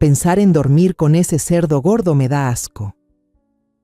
Pensar en dormir con ese cerdo gordo me da asco.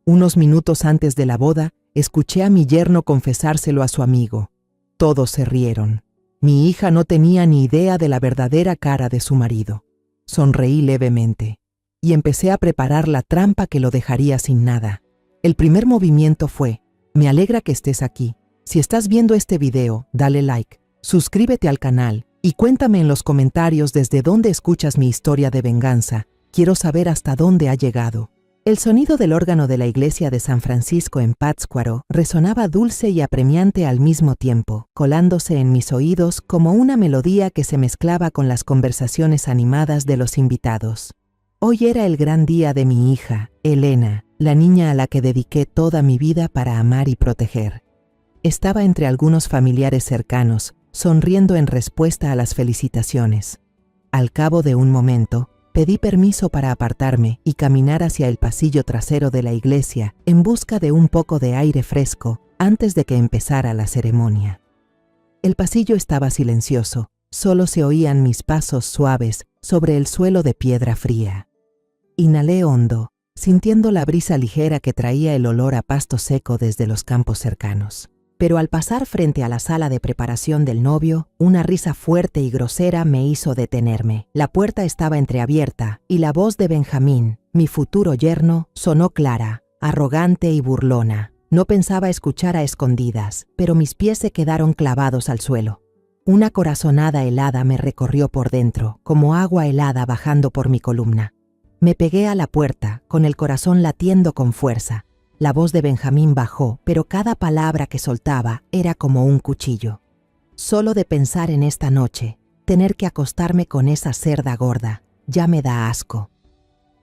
Unos minutos antes de la boda, escuché a mi yerno confesárselo a su amigo. Todos se rieron. Mi hija no tenía ni idea de la verdadera cara de su marido. Sonreí levemente y empecé a preparar la trampa que lo dejaría sin nada. El primer movimiento fue: me alegra que estés aquí. Si estás viendo este video, dale like, suscríbete al canal y cuéntame en los comentarios desde dónde escuchas mi historia de venganza. Quiero saber hasta dónde ha llegado. El sonido del órgano de la iglesia de San Francisco en Pátzcuaro resonaba dulce y apremiante al mismo tiempo, colándose en mis oídos como una melodía que se mezclaba con las conversaciones animadas de los invitados. Hoy era el gran día de mi hija, Elena, la niña a la que dediqué toda mi vida para amar y proteger. Estaba entre algunos familiares cercanos, sonriendo en respuesta a las felicitaciones. Al cabo de un momento, pedí permiso para apartarme y caminar hacia el pasillo trasero de la iglesia en busca de un poco de aire fresco antes de que empezara la ceremonia. El pasillo estaba silencioso, solo se oían mis pasos suaves sobre el suelo de piedra fría. Inhalé hondo, sintiendo la brisa ligera que traía el olor a pasto seco desde los campos cercanos. Pero al pasar frente a la sala de preparación del novio, una risa fuerte y grosera me hizo detenerme. La puerta estaba entreabierta y la voz de Benjamín, mi futuro yerno, sonó clara, arrogante y burlona. No pensaba escuchar a escondidas, pero mis pies se quedaron clavados al suelo. Una corazonada helada me recorrió por dentro, como agua helada bajando por mi columna. Me pegué a la puerta, con el corazón latiendo con fuerza. La voz de Benjamín bajó, pero cada palabra que soltaba era como un cuchillo. Solo de pensar en esta noche, tener que acostarme con esa cerda gorda, ya me da asco.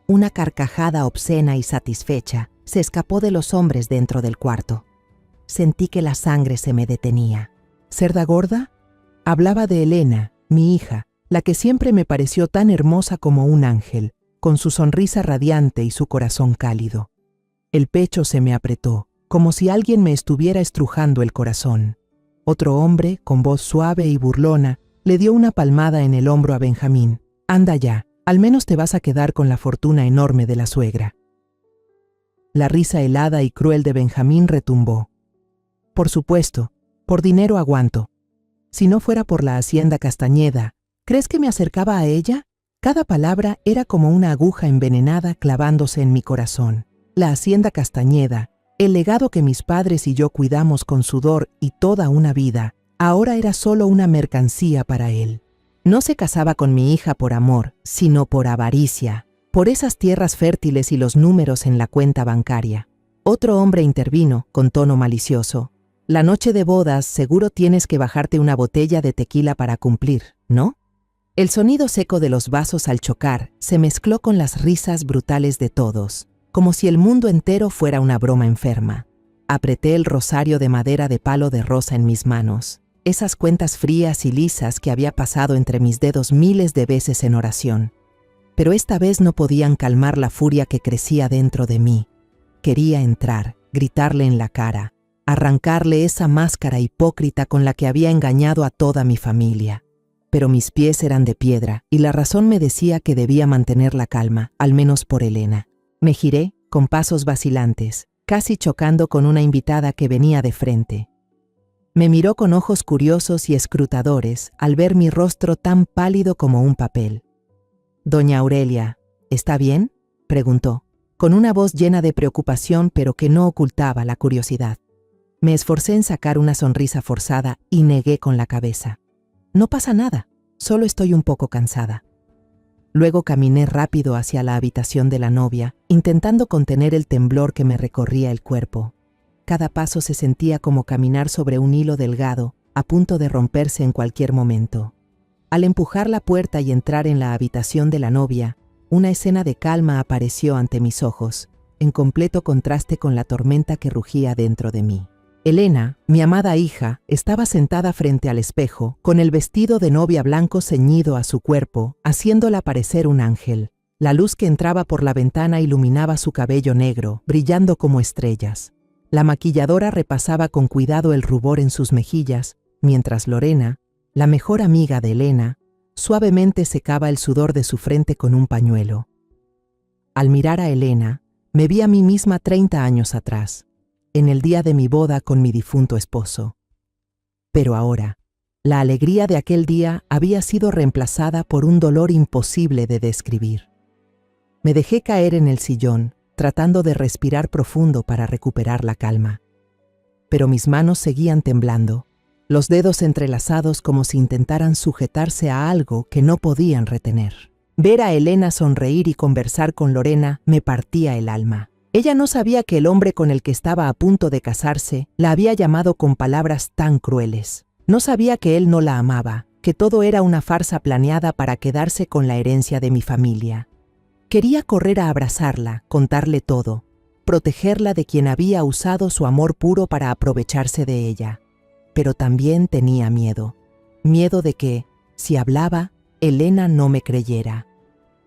Una carcajada obscena y satisfecha se escapó de los hombres dentro del cuarto. Sentí que la sangre se me detenía. ¿Cerda gorda? Hablaba de Elena, mi hija, la que siempre me pareció tan hermosa como un ángel, con su sonrisa radiante y su corazón cálido. El pecho se me apretó, como si alguien me estuviera estrujando el corazón. Otro hombre, con voz suave y burlona, le dio una palmada en el hombro a Benjamín. «Anda ya, al menos te vas a quedar con la fortuna enorme de la suegra». La risa helada y cruel de Benjamín retumbó. «Por supuesto, por dinero aguanto. Si no fuera por la hacienda Castañeda, ¿crees que me acercaba a ella?» Cada palabra era como una aguja envenenada clavándose en mi corazón. La hacienda Castañeda, el legado que mis padres y yo cuidamos con sudor y toda una vida, ahora era solo una mercancía para él. No se casaba con mi hija por amor, sino por avaricia, por esas tierras fértiles y los números en la cuenta bancaria. Otro hombre intervino, con tono malicioso. «La noche de bodas seguro tienes que bajarte una botella de tequila para cumplir, ¿no?» El sonido seco de los vasos al chocar se mezcló con las risas brutales de todos, como si el mundo entero fuera una broma enferma. Apreté el rosario de madera de palo de rosa en mis manos, esas cuentas frías y lisas que había pasado entre mis dedos miles de veces en oración. Pero esta vez no podían calmar la furia que crecía dentro de mí. Quería entrar, gritarle en la cara, arrancarle esa máscara hipócrita con la que había engañado a toda mi familia. Pero mis pies eran de piedra y la razón me decía que debía mantener la calma, al menos por Elena. Me giré, con pasos vacilantes, casi chocando con una invitada que venía de frente. Me miró con ojos curiosos y escrutadores al ver mi rostro tan pálido como un papel. «Doña Aurelia, ¿está bien?», preguntó, con una voz llena de preocupación pero que no ocultaba la curiosidad. Me esforcé en sacar una sonrisa forzada y negué con la cabeza. «No pasa nada, solo estoy un poco cansada». Luego caminé rápido hacia la habitación de la novia, intentando contener el temblor que me recorría el cuerpo. Cada paso se sentía como caminar sobre un hilo delgado, a punto de romperse en cualquier momento. Al empujar la puerta y entrar en la habitación de la novia, una escena de calma apareció ante mis ojos, en completo contraste con la tormenta que rugía dentro de mí. Elena, mi amada hija, estaba sentada frente al espejo, con el vestido de novia blanco ceñido a su cuerpo, haciéndola parecer un ángel. La luz que entraba por la ventana iluminaba su cabello negro, brillando como estrellas. La maquilladora repasaba con cuidado el rubor en sus mejillas, mientras Lorena, la mejor amiga de Elena, Suavemente secaba el sudor de su frente con un pañuelo. Al mirar a Elena, me vi a mí misma 30 años atrás, en el día de mi boda con mi difunto esposo. Pero ahora, la alegría de aquel día había sido reemplazada por un dolor imposible de describir. Me dejé caer en el sillón, tratando de respirar profundo para recuperar la calma. Pero mis manos seguían temblando, los dedos entrelazados como si intentaran sujetarse a algo que no podían retener. Ver a Elena sonreír y conversar con Lorena me partía el alma. Ella no sabía que el hombre con el que estaba a punto de casarse la había llamado con palabras tan crueles. No sabía que él no la amaba, que todo era una farsa planeada para quedarse con la herencia de mi familia. Quería correr a abrazarla, contarle todo, protegerla de quien había usado su amor puro para aprovecharse de ella. Pero también tenía miedo. Miedo de que, si hablaba, Elena no me creyera.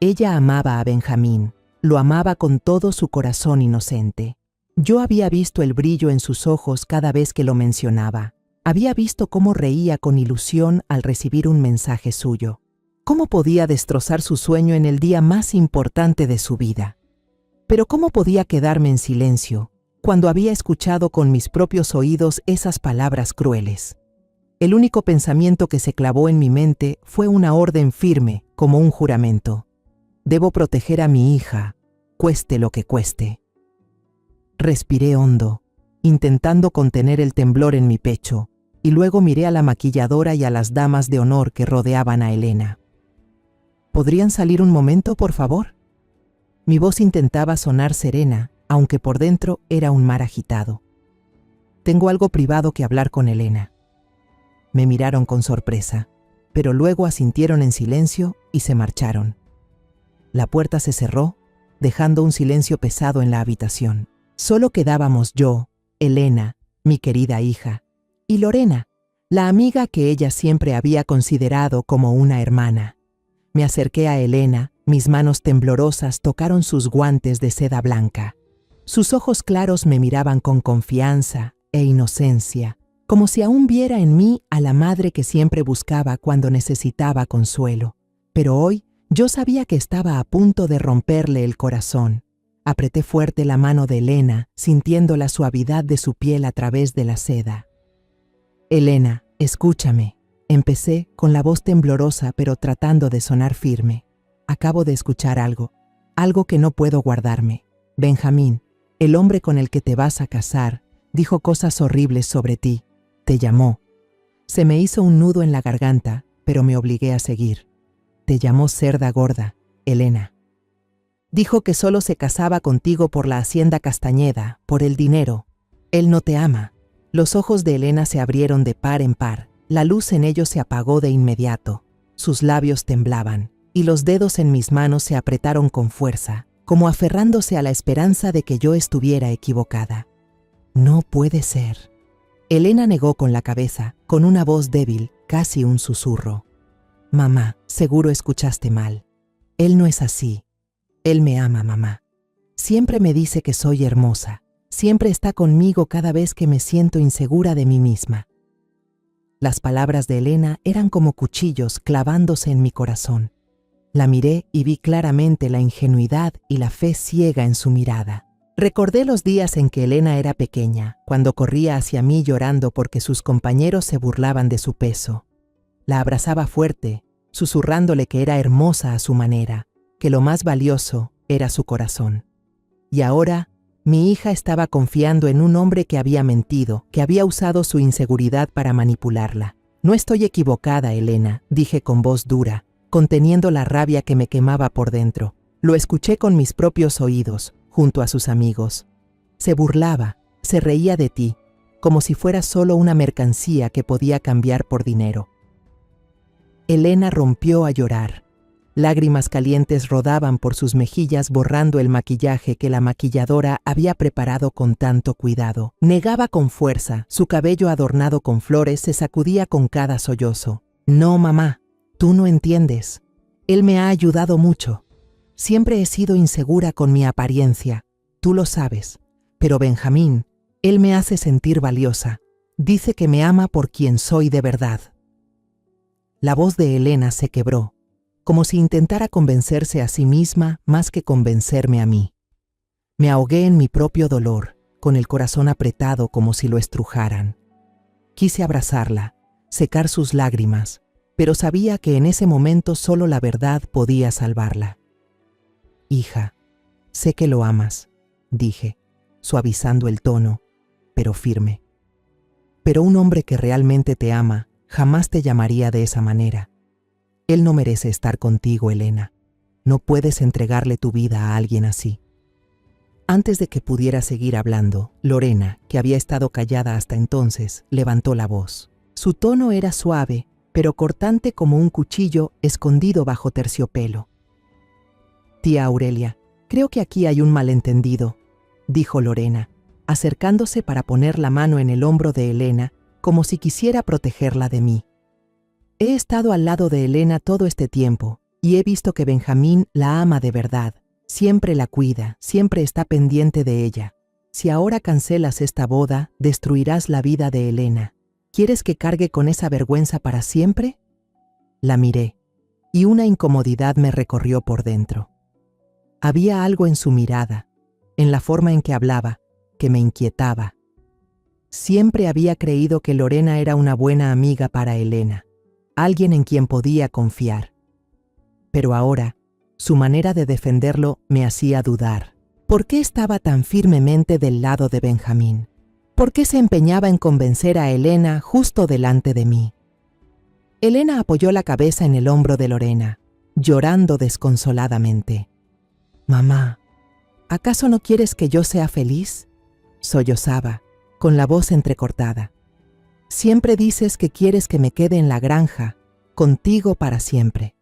Ella amaba a Benjamín, lo amaba con todo su corazón inocente. Yo había visto el brillo en sus ojos cada vez que lo mencionaba. Había visto cómo reía con ilusión al recibir un mensaje suyo. ¿Cómo podía destrozar su sueño en el día más importante de su vida? Pero ¿cómo podía quedarme en silencio cuando había escuchado con mis propios oídos esas palabras crueles? El único pensamiento que se clavó en mi mente fue una orden firme, como un juramento. Debo proteger a mi hija, cueste lo que cueste. Respiré hondo, intentando contener el temblor en mi pecho, y luego miré a la maquilladora y a las damas de honor que rodeaban a Elena. ¿Podrían salir un momento, por favor? Mi voz intentaba sonar serena, aunque por dentro era un mar agitado. Tengo algo privado que hablar con Elena. Me miraron con sorpresa, pero luego asintieron en silencio y se marcharon. La puerta se cerró, dejando un silencio pesado en la habitación. Solo quedábamos yo, Elena, mi querida hija, y Lorena, la amiga que ella siempre había considerado como una hermana. Me acerqué a Elena, mis manos temblorosas tocaron sus guantes de seda blanca. Sus ojos claros me miraban con confianza e inocencia, como si aún viera en mí a la madre que siempre buscaba cuando necesitaba consuelo. Pero hoy yo sabía que estaba a punto de romperle el corazón. Apreté fuerte la mano de Elena, sintiendo la suavidad de su piel a través de la seda. Elena, escúchame. Empecé con la voz temblorosa pero tratando de sonar firme. Acabo de escuchar algo que no puedo guardarme. Benjamín, el hombre con el que te vas a casar, dijo cosas horribles sobre ti. Te llamó. Se me hizo un nudo en la garganta, pero me obligué a seguir. Te llamó cerda gorda, Elena. Dijo que solo se casaba contigo por la hacienda Castañeda, por el dinero. Él no te ama. Los ojos de Elena se abrieron de par en par. La luz en ellos se apagó de inmediato. Sus labios temblaban, y los dedos en mis manos se apretaron con fuerza, como aferrándose a la esperanza de que yo estuviera equivocada. No puede ser. Elena negó con la cabeza, con una voz débil, casi un susurro. Mamá, seguro escuchaste mal. Él no es así. Él me ama, mamá. Siempre me dice que soy hermosa. Siempre está conmigo cada vez que me siento insegura de mí misma. Las palabras de Elena eran como cuchillos clavándose en mi corazón. La miré y vi claramente la ingenuidad y la fe ciega en su mirada. Recordé los días en que Elena era pequeña, cuando corría hacia mí llorando porque sus compañeros se burlaban de su peso. La abrazaba fuerte, susurrándole que era hermosa a su manera, que lo más valioso era su corazón. Y ahora, mi hija estaba confiando en un hombre que había mentido, que había usado su inseguridad para manipularla. No estoy equivocada, Elena, dije con voz dura, conteniendo la rabia que me quemaba por dentro. Lo escuché con mis propios oídos, junto a sus amigos. Se burlaba, se reía de ti, como si fuera solo una mercancía que podía cambiar por dinero. Elena rompió a llorar. Lágrimas calientes rodaban por sus mejillas borrando el maquillaje que la maquilladora había preparado con tanto cuidado. Negaba con fuerza, su cabello adornado con flores se sacudía con cada sollozo. No, mamá, tú no entiendes. Él me ha ayudado mucho. Siempre he sido insegura con mi apariencia, tú lo sabes. Pero Benjamín, él me hace sentir valiosa. Dice que me ama por quien soy de verdad. La voz de Elena se quebró, como si intentara convencerse a sí misma más que convencerme a mí. Me ahogué en mi propio dolor, con el corazón apretado como si lo estrujaran. Quise abrazarla, secar sus lágrimas, pero sabía que en ese momento solo la verdad podía salvarla. Hija, sé que lo amas, dije, suavizando el tono, pero firme. Pero un hombre que realmente te ama jamás te llamaría de esa manera. Él no merece estar contigo, Elena. No puedes entregarle tu vida a alguien así. Antes de que pudiera seguir hablando, Lorena, que había estado callada hasta entonces, levantó la voz. Su tono era suave, pero cortante como un cuchillo escondido bajo terciopelo. Tía Aurelia, creo que aquí hay un malentendido, dijo Lorena, acercándose para poner la mano en el hombro de Elena, como si quisiera protegerla de mí. He estado al lado de Elena todo este tiempo, y he visto que Benjamín la ama de verdad. Siempre la cuida, siempre está pendiente de ella. Si ahora cancelas esta boda, destruirás la vida de Elena. ¿Quieres que cargue con esa vergüenza para siempre? La miré, y una incomodidad me recorrió por dentro. Había algo en su mirada, en la forma en que hablaba, que me inquietaba. Siempre había creído que Lorena era una buena amiga para Elena, alguien en quien podía confiar. Pero ahora, su manera de defenderlo me hacía dudar. ¿Por qué estaba tan firmemente del lado de Benjamín? ¿Por qué se empeñaba en convencer a Elena justo delante de mí? Elena apoyó la cabeza en el hombro de Lorena, llorando desconsoladamente. «Mamá, ¿acaso no quieres que yo sea feliz?», sollozaba, con la voz entrecortada. «Siempre dices que quieres que me quede en la granja, contigo para siempre.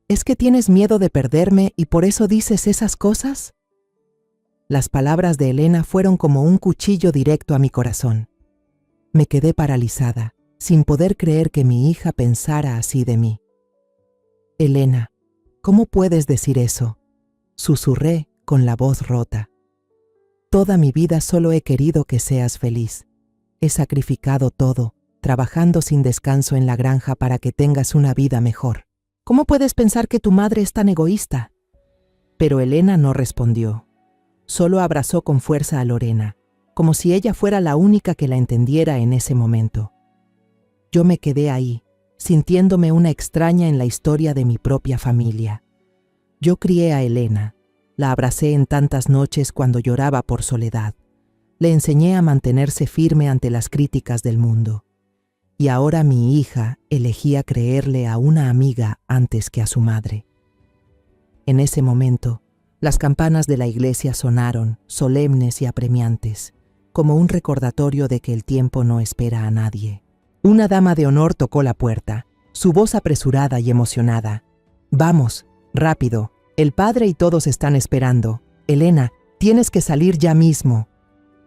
¿Es que tienes miedo de perderme y por eso dices esas cosas?». Las palabras de Elena fueron como un cuchillo directo a mi corazón. Me quedé paralizada, sin poder creer que mi hija pensara así de mí. «Elena, ¿cómo puedes decir eso?», susurré con la voz rota. «Toda mi vida solo he querido que seas feliz. He sacrificado todo, trabajando sin descanso en la granja para que tengas una vida mejor. ¿Cómo puedes pensar que tu madre es tan egoísta?». Pero Elena no respondió. Solo abrazó con fuerza a Lorena, como si ella fuera la única que la entendiera en ese momento. Yo me quedé ahí, sintiéndome una extraña en la historia de mi propia familia. Yo crié a Elena, la abracé en tantas noches cuando lloraba por soledad. Le enseñé a mantenerse firme ante las críticas del mundo. Y ahora mi hija elegía creerle a una amiga antes que a su madre. En ese momento, las campanas de la iglesia sonaron, solemnes y apremiantes, como un recordatorio de que el tiempo no espera a nadie. Una dama de honor tocó la puerta, su voz apresurada y emocionada. «Vamos, rápido, el padre y todos están esperando. Elena, tienes que salir ya mismo».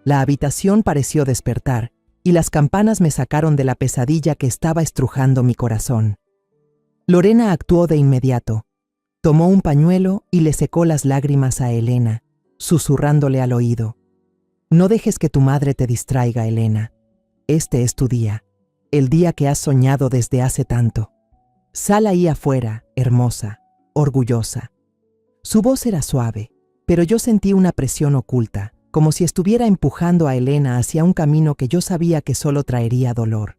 La habitación pareció despertar, y las campanas me sacaron de la pesadilla que estaba estrujando mi corazón. Lorena actuó de inmediato. Tomó un pañuelo y le secó las lágrimas a Elena, susurrándole al oído. «No dejes que tu madre te distraiga, Elena. Este es tu día, el día que has soñado desde hace tanto. Sal ahí afuera, hermosa, orgullosa». Su voz era suave, pero yo sentí una presión oculta, como si estuviera empujando a Elena hacia un camino que yo sabía que solo traería dolor.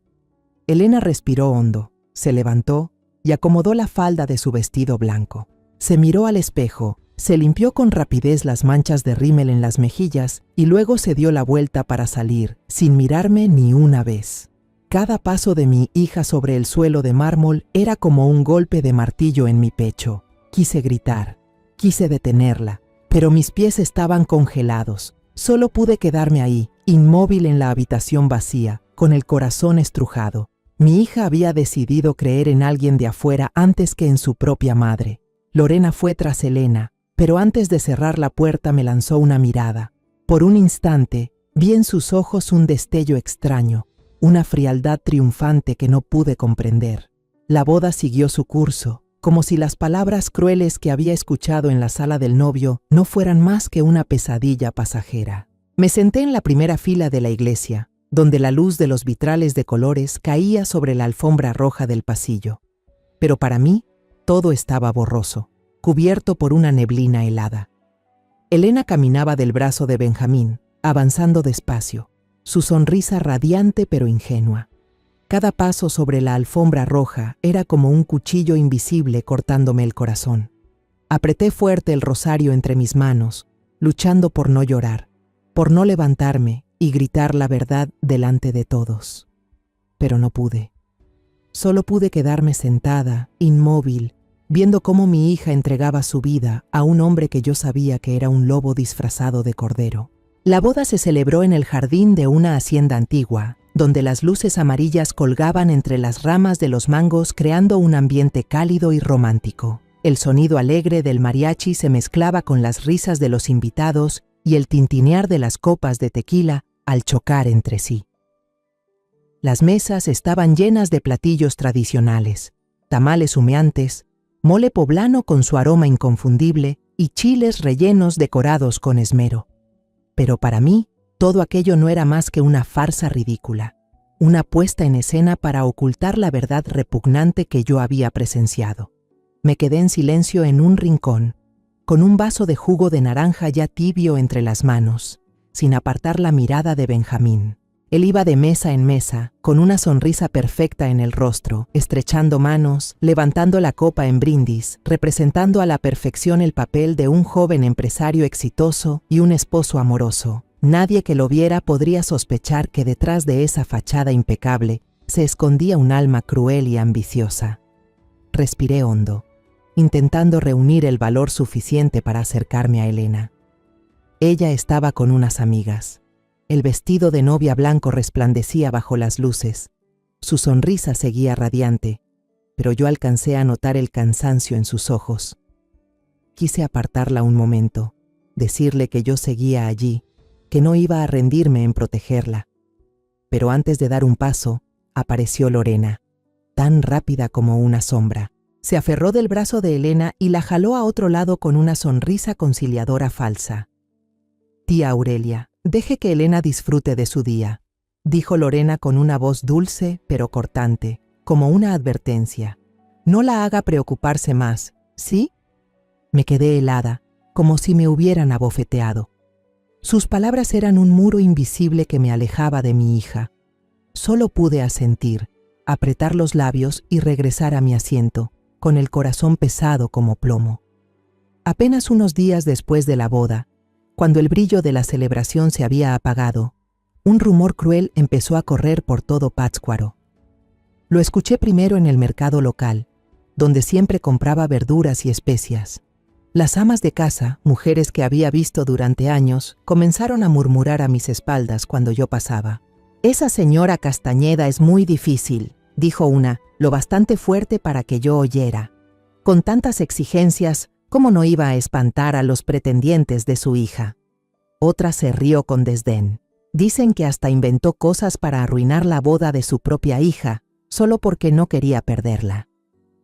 Elena respiró hondo, se levantó y acomodó la falda de su vestido blanco. Se miró al espejo, se limpió con rapidez las manchas de rímel en las mejillas y luego se dio la vuelta para salir, sin mirarme ni una vez. Cada paso de mi hija sobre el suelo de mármol era como un golpe de martillo en mi pecho. Quise gritar, quise detenerla, pero mis pies estaban congelados. Solo pude quedarme ahí, inmóvil en la habitación vacía, con el corazón estrujado. Mi hija había decidido creer en alguien de afuera antes que en su propia madre. Lorena fue tras Elena, pero antes de cerrar la puerta me lanzó una mirada. Por un instante, vi en sus ojos un destello extraño, una frialdad triunfante que no pude comprender. La boda siguió su curso, como si las palabras crueles que había escuchado en la sala del novio no fueran más que una pesadilla pasajera. Me senté en la primera fila de la iglesia, donde la luz de los vitrales de colores caía sobre la alfombra roja del pasillo. pero para mí todo estaba borroso, cubierto por una neblina helada. Elena caminaba del brazo de Benjamín, avanzando despacio, su sonrisa radiante pero ingenua. Cada paso sobre la alfombra roja era como un cuchillo invisible cortándome el corazón. Apreté fuerte el rosario entre mis manos, luchando por no llorar, por no levantarme y gritar la verdad delante de todos. Pero no pude. Solo pude quedarme sentada, inmóvil, viendo cómo mi hija entregaba su vida a un hombre que yo sabía que era un lobo disfrazado de cordero. La boda se celebró en el jardín de una hacienda antigua, donde las luces amarillas colgaban entre las ramas de los mangos creando un ambiente cálido y romántico. El sonido alegre del mariachi se mezclaba con las risas de los invitados y el tintinear de las copas de tequila al chocar entre sí. Las mesas estaban llenas de platillos tradicionales, tamales humeantes, mole poblano con su aroma inconfundible y chiles rellenos decorados con esmero. Pero para mí, todo aquello no era más que una farsa ridícula, una puesta en escena para ocultar la verdad repugnante que yo había presenciado. Me quedé en silencio en un rincón, con un vaso de jugo de naranja ya tibio entre las manos, sin apartar la mirada de Benjamín. Él iba de mesa en mesa, con una sonrisa perfecta en el rostro, estrechando manos, levantando la copa en brindis, representando a la perfección el papel de un joven empresario exitoso y un esposo amoroso. Nadie que lo viera podría sospechar que detrás de esa fachada impecable se escondía un alma cruel y ambiciosa. Respiré hondo, intentando reunir el valor suficiente para acercarme a Elena. Ella estaba con unas amigas. El vestido de novia blanco resplandecía bajo las luces. Su sonrisa seguía radiante, pero yo alcancé a notar el cansancio en sus ojos. Quise apartarla un momento, decirle que yo seguía allí, que no iba a rendirme en protegerla. Pero antes de dar un paso, apareció Lorena, tan rápida como una sombra. Se aferró del brazo de Elena y la jaló a otro lado con una sonrisa conciliadora falsa. «Tía Aurelia, deje que Elena disfrute de su día», dijo Lorena con una voz dulce pero cortante, como una advertencia. «No la haga preocuparse más, ¿sí?» Me quedé helada, como si me hubieran abofeteado. Sus palabras eran un muro invisible que me alejaba de mi hija. Solo pude asentir, apretar los labios y regresar a mi asiento, con el corazón pesado como plomo. Apenas unos días después de la boda, cuando el brillo de la celebración se había apagado, un rumor cruel empezó a correr por todo Pátzcuaro. Lo escuché primero en el mercado local, donde siempre compraba verduras y especias. Las amas de casa, mujeres que había visto durante años, comenzaron a murmurar a mis espaldas cuando yo pasaba. «Esa señora Castañeda es muy difícil», dijo una, lo bastante fuerte para que yo oyera. Con tantas exigencias, ¿cómo no iba a espantar a los pretendientes de su hija? Otra se rió con desdén. Dicen que hasta inventó cosas para arruinar la boda de su propia hija, solo porque no quería perderla.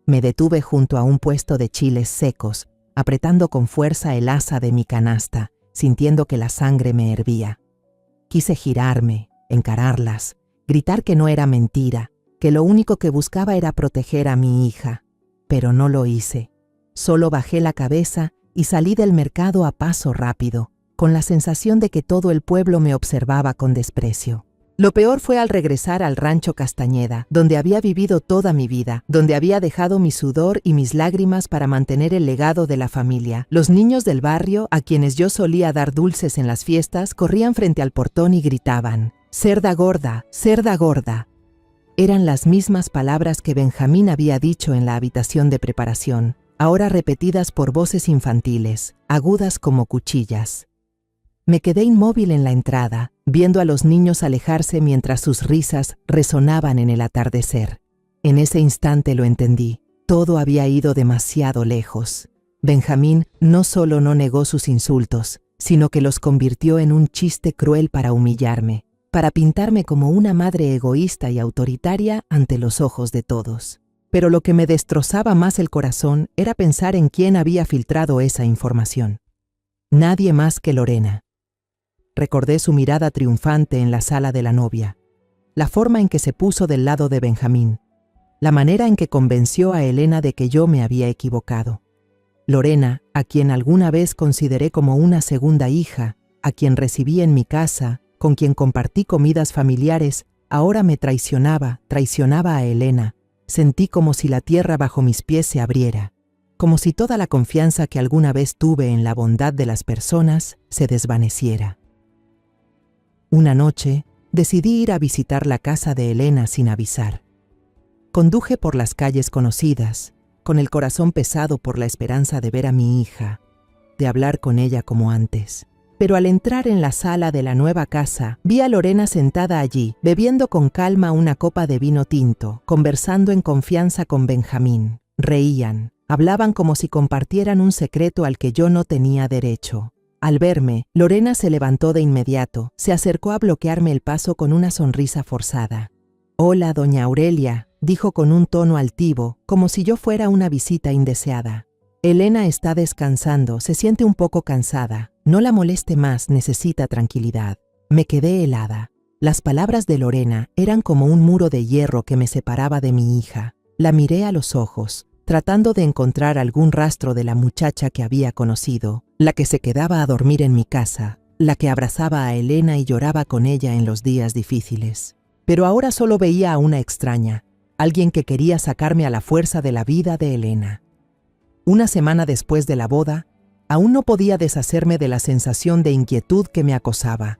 Me detuve junto a un puesto de chiles secos, apretando con fuerza el asa de mi canasta, sintiendo que la sangre me hervía. Quise girarme, encararlas, gritar que no era mentira, que lo único que buscaba era proteger a mi hija, pero no lo hice. Solo bajé la cabeza y salí del mercado a paso rápido, con la sensación de que todo el pueblo me observaba con desprecio. Lo peor fue al regresar al rancho Castañeda, donde había vivido toda mi vida, donde había dejado mi sudor y mis lágrimas para mantener el legado de la familia. Los niños del barrio, a quienes yo solía dar dulces en las fiestas, corrían frente al portón y gritaban: «¡Cerda gorda! ¡Cerda gorda!». Eran las mismas palabras que Benjamín había dicho en la habitación de preparación, ahora repetidas por voces infantiles, agudas como cuchillas. Me quedé inmóvil en la entrada, viendo a los niños alejarse mientras sus risas resonaban en el atardecer. En ese instante lo entendí. Todo había ido demasiado lejos. Benjamín no solo no negó sus insultos, sino que los convirtió en un chiste cruel para humillarme, para pintarme como una madre egoísta y autoritaria ante los ojos de todos. Pero lo que me destrozaba más el corazón era pensar en quién había filtrado esa información. Nadie más que Lorena. Recordé su mirada triunfante en la sala de la novia, la forma en que se puso del lado de Benjamín, la manera en que convenció a Elena de que yo me había equivocado. Lorena, a quien alguna vez consideré como una segunda hija, a quien recibí en mi casa, con quien compartí comidas familiares, ahora me traicionaba a Elena. Sentí como si la tierra bajo mis pies se abriera, como si toda la confianza que alguna vez tuve en la bondad de las personas se desvaneciera. Una noche, decidí ir a visitar la casa de Elena sin avisar. Conduje por las calles conocidas, con el corazón pesado por la esperanza de ver a mi hija, de hablar con ella como antes. Pero al entrar en la sala de la nueva casa, vi a Lorena sentada allí, bebiendo con calma una copa de vino tinto, conversando en confianza con Benjamín. Reían, hablaban como si compartieran un secreto al que yo no tenía derecho. Al verme, Lorena se levantó de inmediato, se acercó a bloquearme el paso con una sonrisa forzada. «Hola, doña Aurelia», dijo con un tono altivo, como si yo fuera una visita indeseada. «Elena está descansando, se siente un poco cansada. No la moleste más, necesita tranquilidad». Me quedé helada. Las palabras de Lorena eran como un muro de hierro que me separaba de mi hija. La miré a los ojos, tratando de encontrar algún rastro de la muchacha que había conocido, la que se quedaba a dormir en mi casa, la que abrazaba a Elena y lloraba con ella en los días difíciles. Pero ahora solo veía a una extraña, alguien que quería sacarme a la fuerza de la vida de Elena. Una semana después de la boda, aún no podía deshacerme de la sensación de inquietud que me acosaba.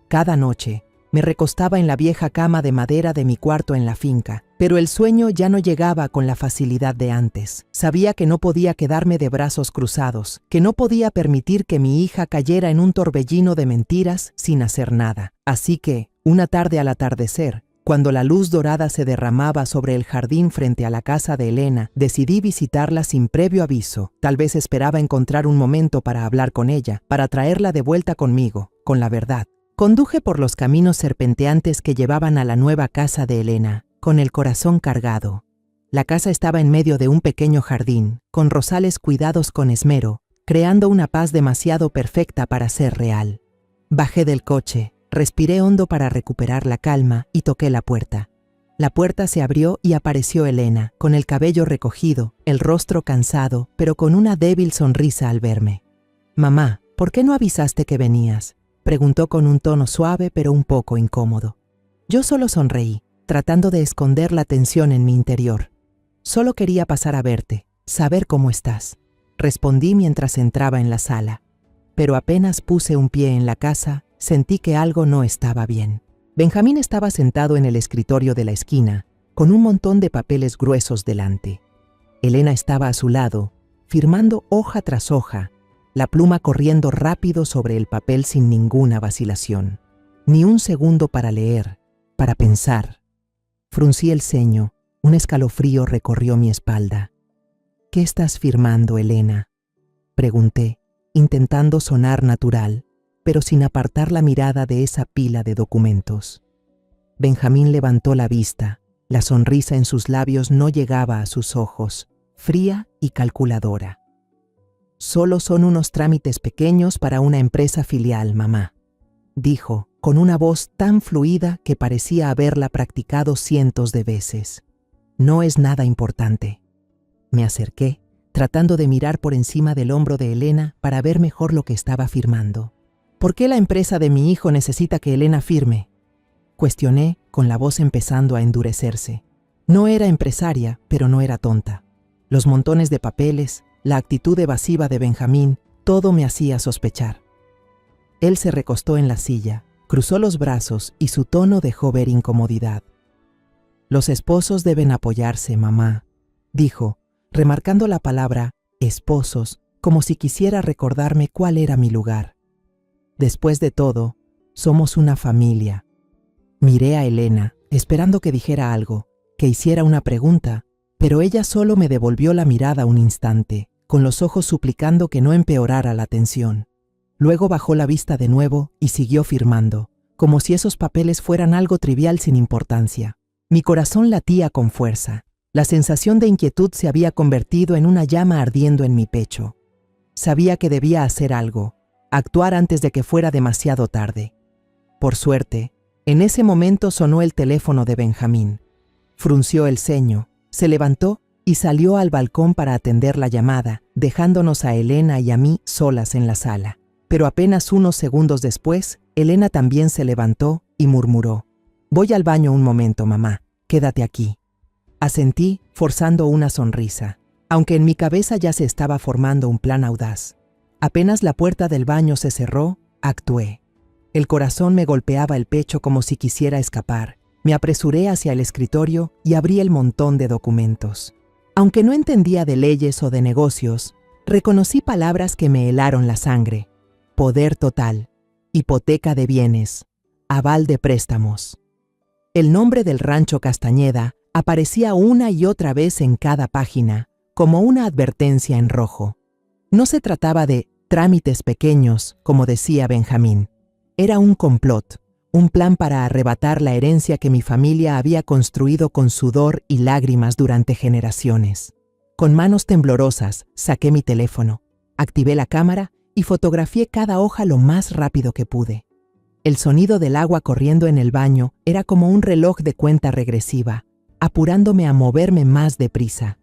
Cada noche, me recostaba en la vieja cama de madera de mi cuarto en la finca, pero el sueño ya no llegaba con la facilidad de antes. Sabía que no podía quedarme de brazos cruzados, que no podía permitir que mi hija cayera en un torbellino de mentiras sin hacer nada. Así que, una tarde al atardecer, cuando la luz dorada se derramaba sobre el jardín frente a la casa de Elena, decidí visitarla sin previo aviso. Tal vez esperaba encontrar un momento para hablar con ella, para traerla de vuelta conmigo, con la verdad. Conduje por los caminos serpenteantes que llevaban a la nueva casa de Elena, con el corazón cargado. La casa estaba en medio de un pequeño jardín, con rosales cuidados con esmero, creando una paz demasiado perfecta para ser real. Bajé del coche, respiré hondo para recuperar la calma y toqué la puerta. La puerta se abrió y apareció Elena, con el cabello recogido, el rostro cansado, pero con una débil sonrisa al verme. «Mamá, ¿por qué no avisaste que venías?», preguntó con un tono suave pero un poco incómodo. Yo solo sonreí, tratando de esconder la tensión en mi interior. «Solo quería pasar a verte, saber cómo estás», respondí mientras entraba en la sala. Pero apenas puse un pie en la casa, sentí que algo no estaba bien. Benjamín estaba sentado en el escritorio de la esquina, con un montón de papeles gruesos delante. Elena estaba a su lado, firmando hoja tras hoja, la pluma corriendo rápido sobre el papel sin ninguna vacilación. Ni un segundo para leer, para pensar. Fruncí el ceño, un escalofrío recorrió mi espalda. «¿Qué estás firmando, Elena?», pregunté, intentando sonar natural, pero sin apartar la mirada de esa pila de documentos. Benjamín levantó la vista, la sonrisa en sus labios no llegaba a sus ojos, fría y calculadora. «Solo son unos trámites pequeños para una empresa filial, mamá», dijo, con una voz tan fluida que parecía haberla practicado cientos de veces. «No es nada importante». Me acerqué, tratando de mirar por encima del hombro de Elena para ver mejor lo que estaba firmando. «¿Por qué la empresa de mi hijo necesita que Elena firme?», cuestioné, con la voz empezando a endurecerse. No era empresaria, pero no era tonta. Los montones de papeles, la actitud evasiva de Benjamín, todo me hacía sospechar. Él se recostó en la silla, cruzó los brazos y su tono dejó ver incomodidad. «Los esposos deben apoyarse, mamá», dijo, remarcando la palabra esposos, como si quisiera recordarme cuál era mi lugar. «Después de todo, somos una familia». Miré a Elena, esperando que dijera algo, que hiciera una pregunta, pero ella solo me devolvió la mirada un instante, con los ojos suplicando que no empeorara la tensión. Luego bajó la vista de nuevo y siguió firmando, como si esos papeles fueran algo trivial sin importancia. Mi corazón latía con fuerza. La sensación de inquietud se había convertido en una llama ardiendo en mi pecho. Sabía que debía hacer algo, actuar antes de que fuera demasiado tarde. Por suerte, en ese momento sonó el teléfono de Benjamín. Frunció el ceño, Se levantó y salió al balcón para atender la llamada, dejándonos a Elena y a mí solas en la sala. Pero apenas unos segundos después, Elena también se levantó y murmuró: «Voy al baño un momento, mamá. Quédate aquí». Asentí, forzando una sonrisa, aunque en mi cabeza ya se estaba formando un plan audaz. Apenas la puerta del baño se cerró, actué. El corazón me golpeaba el pecho como si quisiera escapar. Me apresuré hacia el escritorio y abrí el montón de documentos. Aunque no entendía de leyes o de negocios, reconocí palabras que me helaron la sangre: poder total, hipoteca de bienes, aval de préstamos. El nombre del rancho Castañeda aparecía una y otra vez en cada página, como una advertencia en rojo. No se trataba de trámites pequeños, como decía Benjamín. Era un complot, un plan para arrebatar la herencia que mi familia había construido con sudor y lágrimas durante generaciones. Con manos temblorosas, saqué mi teléfono, activé la cámara y fotografié cada hoja lo más rápido que pude. El sonido del agua corriendo en el baño era como un reloj de cuenta regresiva, apurándome a moverme más deprisa.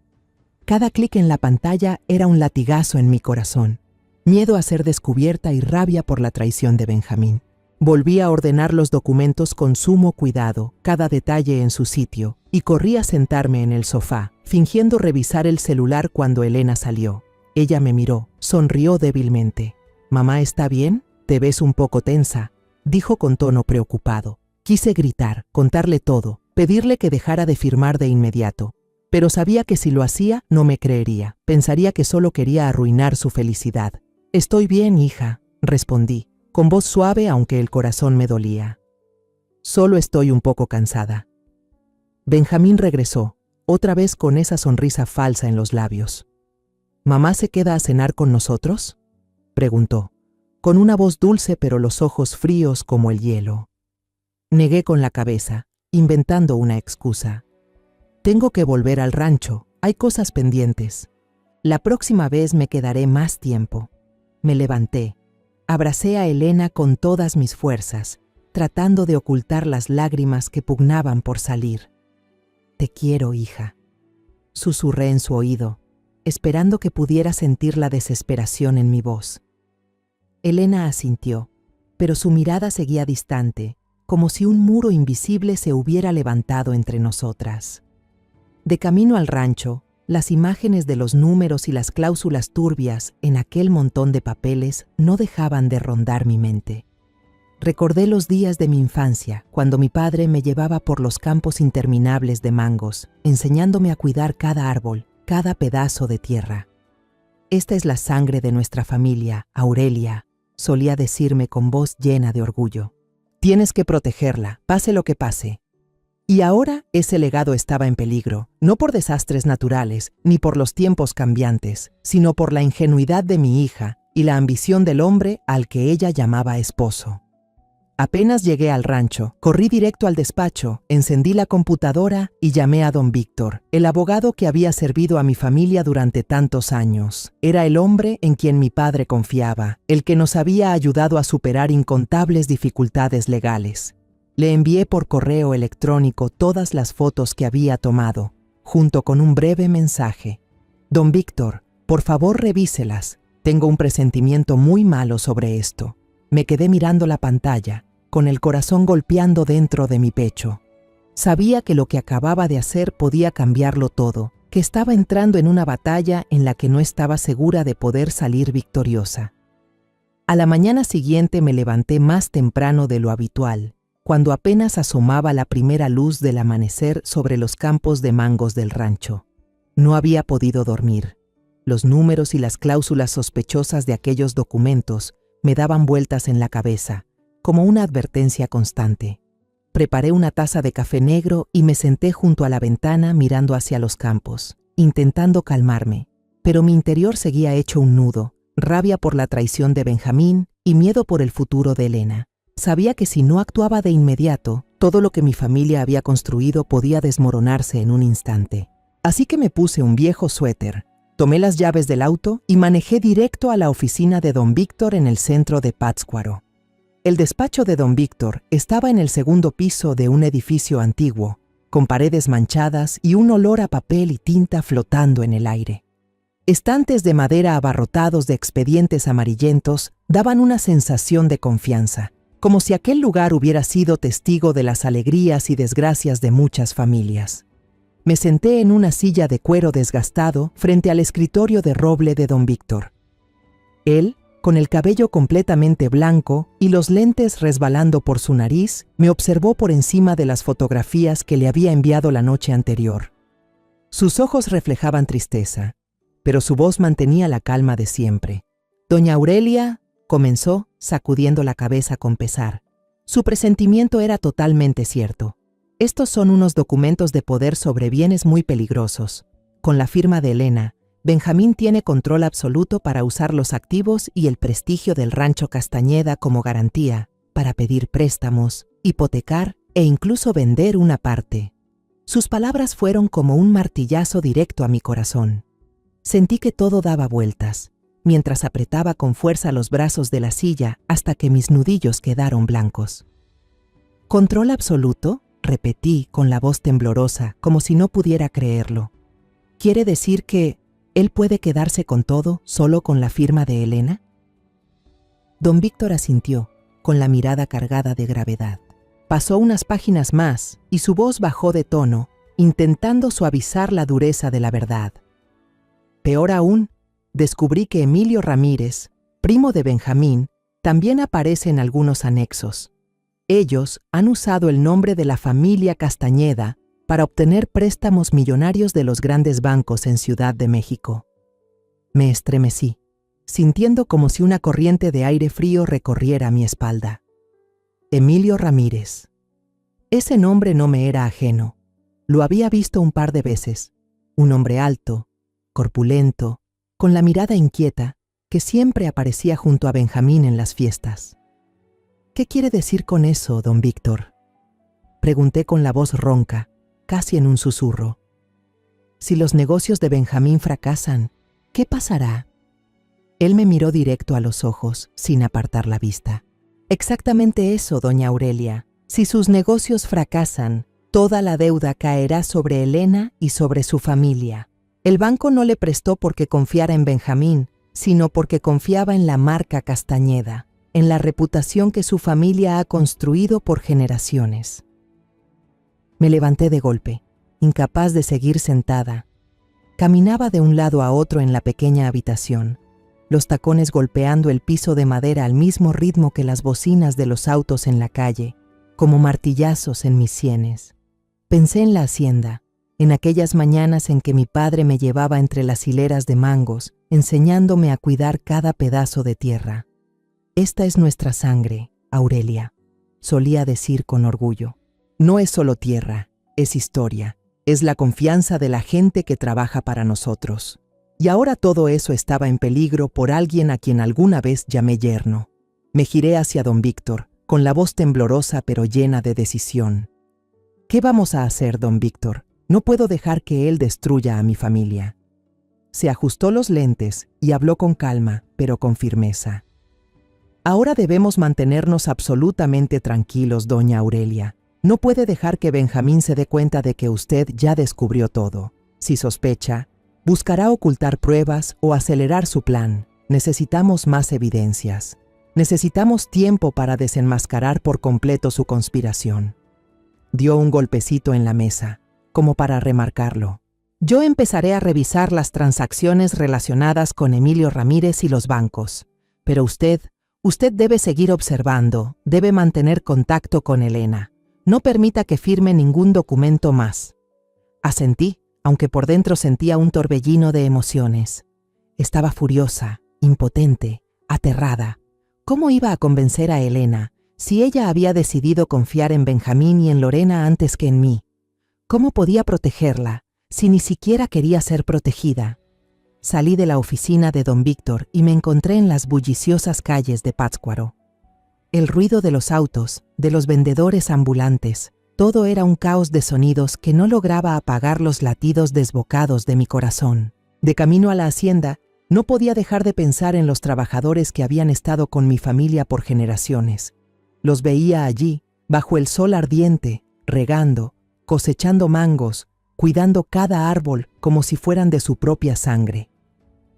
Cada clic en la pantalla era un latigazo en mi corazón, miedo a ser descubierta y rabia por la traición de Benjamín. Volví a ordenar los documentos con sumo cuidado, cada detalle en su sitio, y corrí a sentarme en el sofá, fingiendo revisar el celular cuando Elena salió. Ella me miró, sonrió débilmente. «Mamá, ¿está bien? Te ves un poco tensa», dijo con tono preocupado. Quise gritar, contarle todo, pedirle que dejara de firmar de inmediato, pero sabía que si lo hacía no me creería, pensaría que solo quería arruinar su felicidad. «Estoy bien, hija», respondí, con voz suave aunque el corazón me dolía. «Solo estoy un poco cansada». Benjamín regresó, otra vez con esa sonrisa falsa en los labios. «¿Mamá se queda a cenar con nosotros?», preguntó, con una voz dulce pero los ojos fríos como el hielo. Negué con la cabeza, inventando una excusa. «Tengo que volver al rancho, hay cosas pendientes. La próxima vez me quedaré más tiempo». Me levanté, abracé a Elena con todas mis fuerzas, tratando de ocultar las lágrimas que pugnaban por salir. «Te quiero, hija», susurré en su oído, esperando que pudiera sentir la desesperación en mi voz. Elena asintió, pero su mirada seguía distante, como si un muro invisible se hubiera levantado entre nosotras. De camino al rancho, las imágenes de los números y las cláusulas turbias en aquel montón de papeles no dejaban de rondar mi mente. Recordé los días de mi infancia, cuando mi padre me llevaba por los campos interminables de mangos, enseñándome a cuidar cada árbol, cada pedazo de tierra. «Esta es la sangre de nuestra familia, Aurelia», solía decirme con voz llena de orgullo. «Tienes que protegerla, pase lo que pase». Y ahora ese legado estaba en peligro, no por desastres naturales, ni por los tiempos cambiantes, sino por la ingenuidad de mi hija y la ambición del hombre al que ella llamaba esposo. Apenas llegué al rancho, corrí directo al despacho, encendí la computadora y llamé a don Víctor, el abogado que había servido a mi familia durante tantos años. Era el hombre en quien mi padre confiaba, el que nos había ayudado a superar incontables dificultades legales. Le envié por correo electrónico todas las fotos que había tomado, junto con un breve mensaje. «Don Víctor, por favor revíselas. Tengo un presentimiento muy malo sobre esto». Me quedé mirando la pantalla, con el corazón golpeando dentro de mi pecho. Sabía que lo que acababa de hacer podía cambiarlo todo, que estaba entrando en una batalla en la que no estaba segura de poder salir victoriosa. A la mañana siguiente me levanté más temprano de lo habitual, cuando apenas asomaba la primera luz del amanecer sobre los campos de mangos del rancho. No había podido dormir. Los números y las cláusulas sospechosas de aquellos documentos me daban vueltas en la cabeza, como una advertencia constante. Preparé una taza de café negro y me senté junto a la ventana mirando hacia los campos, intentando calmarme, pero mi interior seguía hecho un nudo, rabia por la traición de Benjamín y miedo por el futuro de Elena. Sabía que si no actuaba de inmediato, todo lo que mi familia había construido podía desmoronarse en un instante. Así que me puse un viejo suéter, tomé las llaves del auto y manejé directo a la oficina de don Víctor en el centro de Pátzcuaro. El despacho de don Víctor estaba en el segundo piso de un edificio antiguo, con paredes manchadas y un olor a papel y tinta flotando en el aire. Estantes de madera abarrotados de expedientes amarillentos daban una sensación de confianza, como si aquel lugar hubiera sido testigo de las alegrías y desgracias de muchas familias. Me senté en una silla de cuero desgastado frente al escritorio de roble de don Víctor. Él, con el cabello completamente blanco y los lentes resbalando por su nariz, me observó por encima de las fotografías que le había enviado la noche anterior. Sus ojos reflejaban tristeza, pero su voz mantenía la calma de siempre. «Doña Aurelia», comenzó, sacudiendo la cabeza con pesar. Su presentimiento era totalmente cierto. «Estos son unos documentos de poder sobre bienes muy peligrosos. Con la firma de Elena, Benjamín tiene control absoluto para usar los activos y el prestigio del rancho Castañeda como garantía, para pedir préstamos, hipotecar e incluso vender una parte». Sus palabras fueron como un martillazo directo a mi corazón. Sentí que todo daba vueltas, mientras apretaba con fuerza los brazos de la silla hasta que mis nudillos quedaron blancos. «¿Control absoluto?», repetí con la voz temblorosa, como si no pudiera creerlo. «¿Quiere decir que él puede quedarse con todo solo con la firma de Elena?». Don Víctor asintió, con la mirada cargada de gravedad. Pasó unas páginas más y su voz bajó de tono, intentando suavizar la dureza de la verdad. «Peor aún, descubrí que Emilio Ramírez, primo de Benjamín, también aparece en algunos anexos. Ellos han usado el nombre de la familia Castañeda para obtener préstamos millonarios de los grandes bancos en Ciudad de México». Me estremecí, sintiendo como si una corriente de aire frío recorriera mi espalda. Emilio Ramírez. Ese nombre no me era ajeno. Lo había visto un par de veces. Un hombre alto, corpulento, con la mirada inquieta, que siempre aparecía junto a Benjamín en las fiestas. «¿Qué quiere decir con eso, don Víctor?», pregunté con la voz ronca, casi en un susurro. «Si los negocios de Benjamín fracasan, ¿qué pasará?». Él me miró directo a los ojos, sin apartar la vista. «Exactamente eso, doña Aurelia. Si sus negocios fracasan, toda la deuda caerá sobre Elena y sobre su familia. El banco no le prestó porque confiara en Benjamín, sino porque confiaba en la marca Castañeda, en la reputación que su familia ha construido por generaciones». Me levanté de golpe, incapaz de seguir sentada. Caminaba de un lado a otro en la pequeña habitación, los tacones golpeando el piso de madera al mismo ritmo que las bocinas de los autos en la calle, como martillazos en mis sienes. Pensé en la hacienda, en aquellas mañanas en que mi padre me llevaba entre las hileras de mangos, enseñándome a cuidar cada pedazo de tierra. «Esta es nuestra sangre, Aurelia», solía decir con orgullo. «No es solo tierra, es historia, es la confianza de la gente que trabaja para nosotros». Y ahora todo eso estaba en peligro por alguien a quien alguna vez llamé yerno. Me giré hacia don Víctor, con la voz temblorosa pero llena de decisión. «¿Qué vamos a hacer, don Víctor? No puedo dejar que él destruya a mi familia». Se ajustó los lentes y habló con calma, pero con firmeza. «Ahora debemos mantenernos absolutamente tranquilos, doña Aurelia. No puede dejar que Benjamín se dé cuenta de que usted ya descubrió todo. Si sospecha, buscará ocultar pruebas o acelerar su plan. Necesitamos más evidencias. Necesitamos tiempo para desenmascarar por completo su conspiración». Dio un golpecito en la mesa, como para remarcarlo. «Yo empezaré a revisar las transacciones relacionadas con Emilio Ramírez y los bancos. Pero usted debe seguir observando, debe mantener contacto con Elena. No permita que firme ningún documento más». Asentí, aunque por dentro sentía un torbellino de emociones. Estaba furiosa, impotente, aterrada. ¿Cómo iba a convencer a Elena, si ella había decidido confiar en Benjamín y en Lorena antes que en mí? ¿Cómo podía protegerla, si ni siquiera quería ser protegida? Salí de la oficina de don Víctor y me encontré en las bulliciosas calles de Pátzcuaro. El ruido de los autos, de los vendedores ambulantes, todo era un caos de sonidos que no lograba apagar los latidos desbocados de mi corazón. De camino a la hacienda, no podía dejar de pensar en los trabajadores que habían estado con mi familia por generaciones. Los veía allí, bajo el sol ardiente, regando, cosechando mangos, cuidando cada árbol como si fueran de su propia sangre.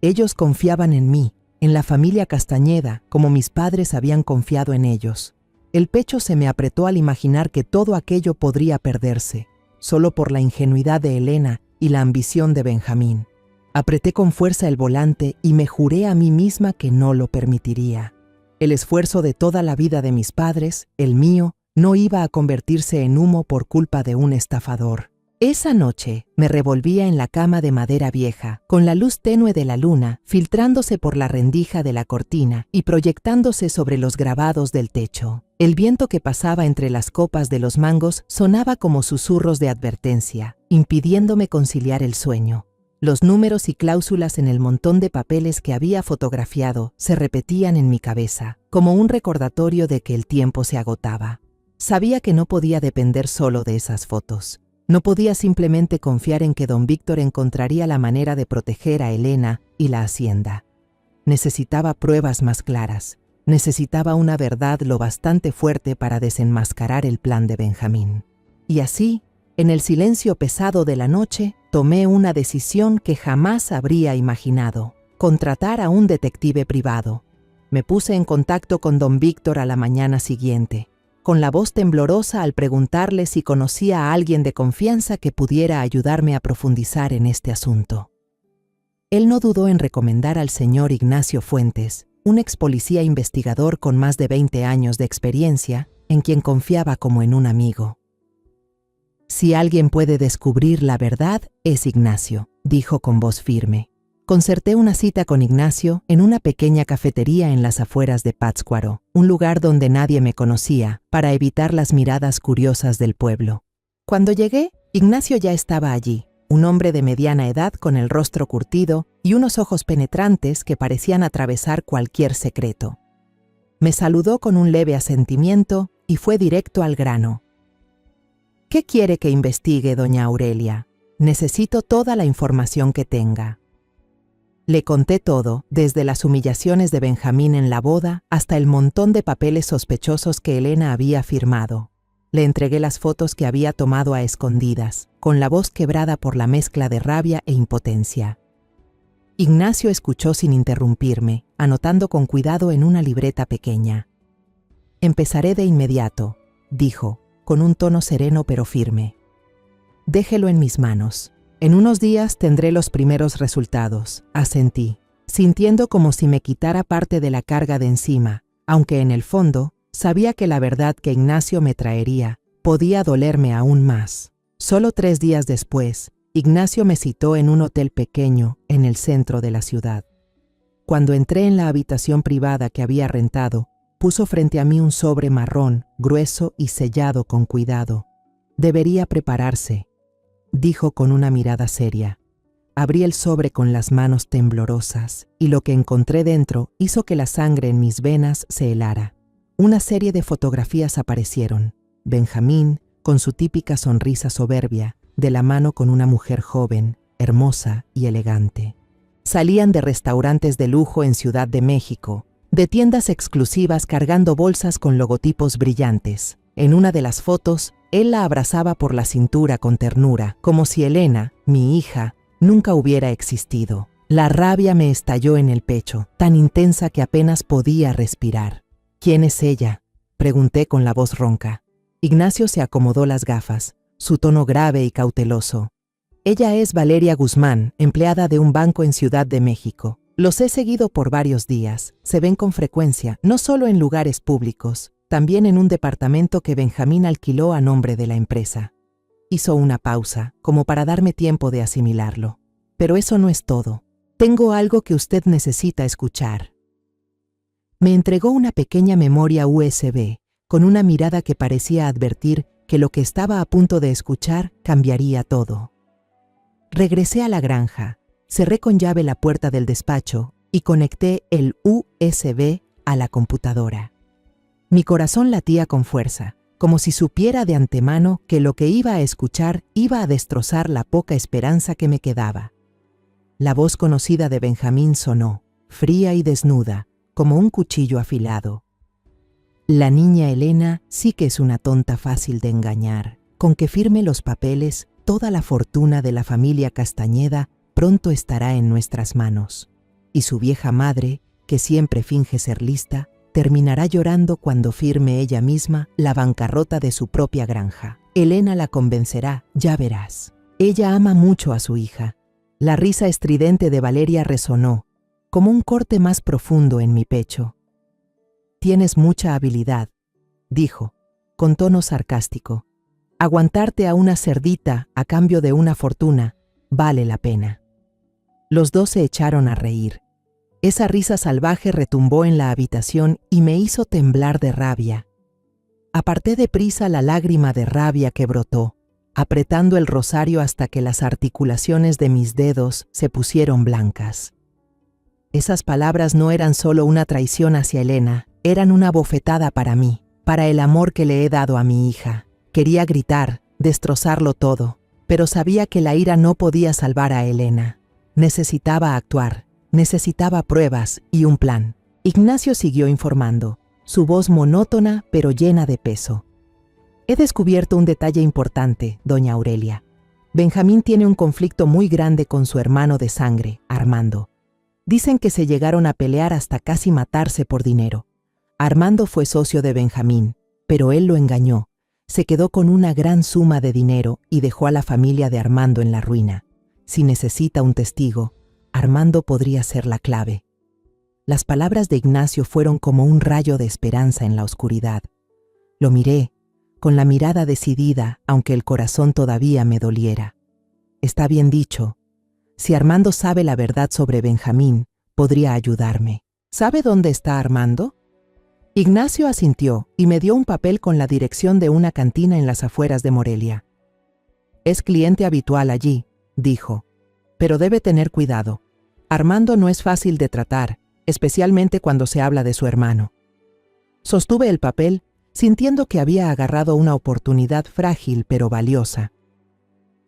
Ellos confiaban en mí, en la familia Castañeda, como mis padres habían confiado en ellos. El pecho se me apretó al imaginar que todo aquello podría perderse, solo por la ingenuidad de Elena y la ambición de Benjamín. Apreté con fuerza el volante y me juré a mí misma que no lo permitiría. El esfuerzo de toda la vida de mis padres, el mío, no iba a convertirse en humo por culpa de un estafador. Esa noche me revolvía en la cama de madera vieja, con la luz tenue de la luna filtrándose por la rendija de la cortina y proyectándose sobre los grabados del techo. El viento que pasaba entre las copas de los mangos sonaba como susurros de advertencia, impidiéndome conciliar el sueño. Los números y cláusulas en el montón de papeles que había fotografiado se repetían en mi cabeza, como un recordatorio de que el tiempo se agotaba. Sabía que no podía depender solo de esas fotos. No podía simplemente confiar en que don Víctor encontraría la manera de proteger a Elena y la hacienda. Necesitaba pruebas más claras. Necesitaba una verdad lo bastante fuerte para desenmascarar el plan de Benjamín. Y así, en el silencio pesado de la noche, tomé una decisión que jamás habría imaginado: contratar a un detective privado. Me puse en contacto con don Víctor a la mañana siguiente, con la voz temblorosa al preguntarle si conocía a alguien de confianza que pudiera ayudarme a profundizar en este asunto. Él no dudó en recomendar al señor Ignacio Fuentes, un ex policía investigador con más de 20 años de experiencia, en quien confiaba como en un amigo. Si alguien puede descubrir la verdad, es Ignacio, dijo con voz firme. Concerté una cita con Ignacio en una pequeña cafetería en las afueras de Pátzcuaro, un lugar donde nadie me conocía, para evitar las miradas curiosas del pueblo. Cuando llegué, Ignacio ya estaba allí, un hombre de mediana edad con el rostro curtido y unos ojos penetrantes que parecían atravesar cualquier secreto. Me saludó con un leve asentimiento y fue directo al grano. ¿Qué quiere que investigue, doña Aurelia? Necesito toda la información que tenga. Le conté todo, desde las humillaciones de Benjamín en la boda hasta el montón de papeles sospechosos que Elena había firmado. Le entregué las fotos que había tomado a escondidas, con la voz quebrada por la mezcla de rabia e impotencia. Ignacio escuchó sin interrumpirme, anotando con cuidado en una libreta pequeña. «Empezaré de inmediato», dijo, con un tono sereno pero firme. «Déjelo en mis manos. En unos días tendré los primeros resultados», asentí, sintiendo como si me quitara parte de la carga de encima, aunque en el fondo sabía que la verdad que Ignacio me traería podía dolerme aún más. Solo 3 días después, Ignacio me citó en un hotel pequeño en el centro de la ciudad. Cuando entré en la habitación privada que había rentado, puso frente a mí un sobre marrón, grueso y sellado con cuidado. «Debería prepararse», dijo con una mirada seria. Abrí el sobre con las manos temblorosas y lo que encontré dentro hizo que la sangre en mis venas se helara. Una serie de fotografías aparecieron. Benjamín, con su típica sonrisa soberbia, de la mano con una mujer joven, hermosa y elegante. Salían de restaurantes de lujo en Ciudad de México, de tiendas exclusivas cargando bolsas con logotipos brillantes. En una de las fotos, él la abrazaba por la cintura con ternura, como si Elena, mi hija, nunca hubiera existido. La rabia me estalló en el pecho, tan intensa que apenas podía respirar. «¿Quién es ella?», pregunté con la voz ronca. Ignacio se acomodó las gafas, su tono grave y cauteloso. «Ella es Valeria Guzmán, empleada de un banco en Ciudad de México. Los he seguido por varios días. Se ven con frecuencia, no solo en lugares públicos, también en un departamento que Benjamín alquiló a nombre de la empresa». Hizo una pausa, como para darme tiempo de asimilarlo. «Pero eso no es todo. Tengo algo que usted necesita escuchar». Me entregó una pequeña memoria USB, con una mirada que parecía advertir que lo que estaba a punto de escuchar cambiaría todo. Regresé a la granja, cerré con llave la puerta del despacho y conecté el USB a la computadora. Mi corazón latía con fuerza, como si supiera de antemano que lo que iba a escuchar iba a destrozar la poca esperanza que me quedaba. La voz conocida de Benjamín sonó, fría y desnuda, como un cuchillo afilado. «La niña Elena sí que es una tonta fácil de engañar. Con que firme los papeles, toda la fortuna de la familia Castañeda pronto estará en nuestras manos. Y su vieja madre, que siempre finge ser lista, terminará llorando cuando firme ella misma la bancarrota de su propia granja. Elena la convencerá, ya verás. Ella ama mucho a su hija. La risa estridente de Valeria resonó, como un corte más profundo en mi pecho. Tienes mucha habilidad, dijo, con tono sarcástico. Aguantarte a una cerdita a cambio de una fortuna vale la pena. Los dos se echaron a reír. Esa risa salvaje retumbó en la habitación y me hizo temblar de rabia. Aparté deprisa la lágrima de rabia que brotó, apretando el rosario hasta que las articulaciones de mis dedos se pusieron blancas. Esas palabras no eran solo una traición hacia Elena, eran una bofetada para mí, para el amor que le he dado a mi hija. Quería gritar, destrozarlo todo, pero sabía que la ira no podía salvar a Elena. Necesitaba actuar, necesitaba pruebas y un plan. Ignacio siguió informando, su voz monótona pero llena de peso. He descubierto un detalle importante, doña Aurelia. Benjamín tiene un conflicto muy grande con su hermano de sangre, Armando. Dicen que se llegaron a pelear hasta casi matarse por dinero. Armando fue socio de Benjamín, pero él lo engañó. Se quedó con una gran suma de dinero y dejó a la familia de Armando en la ruina. Si necesita un testigo, Armando podría ser la clave. Las palabras de Ignacio fueron como un rayo de esperanza en la oscuridad. Lo miré, con la mirada decidida, aunque el corazón todavía me doliera. Está bien dicho. Si Armando sabe la verdad sobre Benjamín, podría ayudarme. ¿Sabe dónde está Armando? Ignacio asintió y me dio un papel con la dirección de una cantina en las afueras de Morelia. Es cliente habitual allí, dijo, pero debe tener cuidado. Armando no es fácil de tratar, especialmente cuando se habla de su hermano. Sostuve el papel, sintiendo que había agarrado una oportunidad frágil pero valiosa.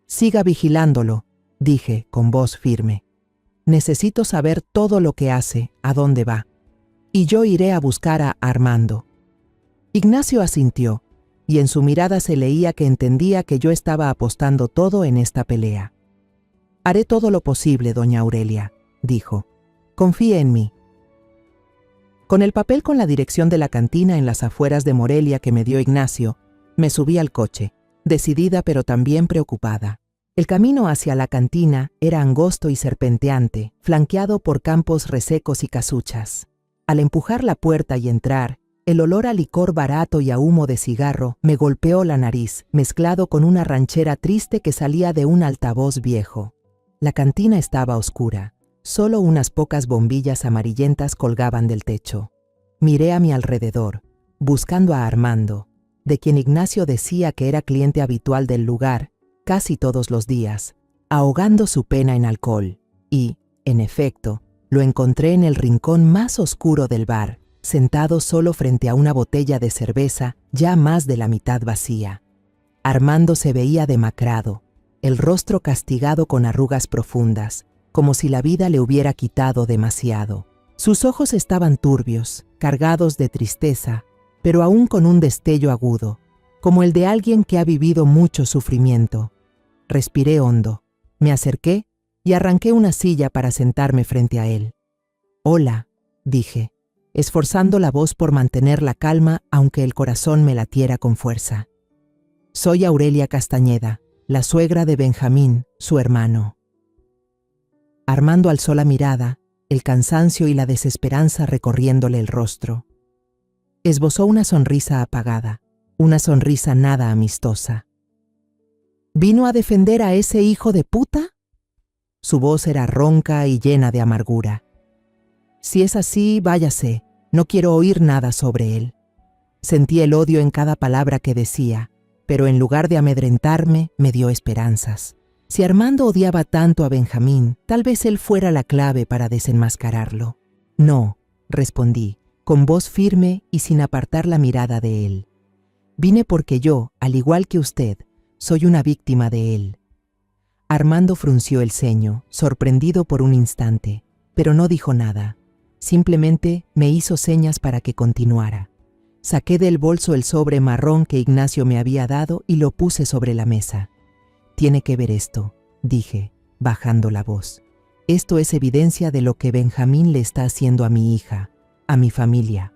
Siga vigilándolo, dije con voz firme. Necesito saber todo lo que hace, a dónde va. Y yo iré a buscar a Armando. Ignacio asintió, y en su mirada se leía que entendía que yo estaba apostando todo en esta pelea. Haré todo lo posible, doña Aurelia, dijo. Confíe en mí. Con el papel con la dirección de la cantina en las afueras de Morelia que me dio Ignacio, me subí al coche, decidida pero también preocupada. El camino hacia la cantina era angosto y serpenteante, flanqueado por campos resecos y casuchas. Al empujar la puerta y entrar, el olor a licor barato y a humo de cigarro me golpeó la nariz, mezclado con una ranchera triste que salía de un altavoz viejo. La cantina estaba oscura. Solo unas pocas bombillas amarillentas colgaban del techo. Miré a mi alrededor, buscando a Armando, de quien Ignacio decía que era cliente habitual del lugar, casi todos los días, ahogando su pena en alcohol, y, en efecto, lo encontré en el rincón más oscuro del bar, sentado solo frente a una botella de cerveza ya más de la mitad vacía. Armando se veía demacrado, el rostro castigado con arrugas profundas, como si la vida le hubiera quitado demasiado. Sus ojos estaban turbios, cargados de tristeza, pero aún con un destello agudo, como el de alguien que ha vivido mucho sufrimiento. Respiré hondo, me acerqué y arranqué una silla para sentarme frente a él. «Hola», dije, esforzando la voz por mantener la calma aunque el corazón me latiera con fuerza. «Soy Aurelia Castañeda, la suegra de Benjamín, su hermano». Armando alzó la mirada, el cansancio y la desesperanza recorriéndole el rostro. Esbozó una sonrisa apagada, una sonrisa nada amistosa. ¿Vino a defender a ese hijo de puta? Su voz era ronca y llena de amargura. Si es así, váyase, no quiero oír nada sobre él. Sentí el odio en cada palabra que decía, pero en lugar de amedrentarme, me dio esperanzas. Si Armando odiaba tanto a Benjamín, tal vez él fuera la clave para desenmascararlo. No, respondí, con voz firme y sin apartar la mirada de él. Vine porque yo, al igual que usted, soy una víctima de él. Armando frunció el ceño, sorprendido por un instante, pero no dijo nada. Simplemente me hizo señas para que continuara. Saqué del bolso el sobre marrón que Ignacio me había dado y lo puse sobre la mesa. Tiene que ver esto, dije, bajando la voz. Esto es evidencia de lo que Benjamín le está haciendo a mi hija, a mi familia.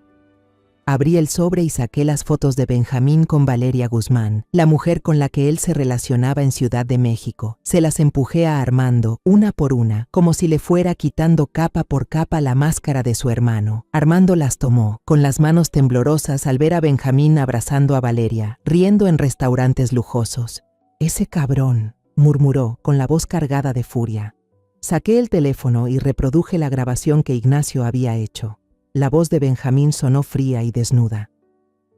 Abrí el sobre y saqué las fotos de Benjamín con Valeria Guzmán, la mujer con la que él se relacionaba en Ciudad de México. Se las empujé a Armando, una por una, como si le fuera quitando capa por capa la máscara de su hermano. Armando las tomó, con las manos temblorosas al ver a Benjamín abrazando a Valeria, riendo en restaurantes lujosos. «Ese cabrón», murmuró, con la voz cargada de furia. Saqué el teléfono y reproduje la grabación que Ignacio había hecho. La voz de Benjamín sonó fría y desnuda.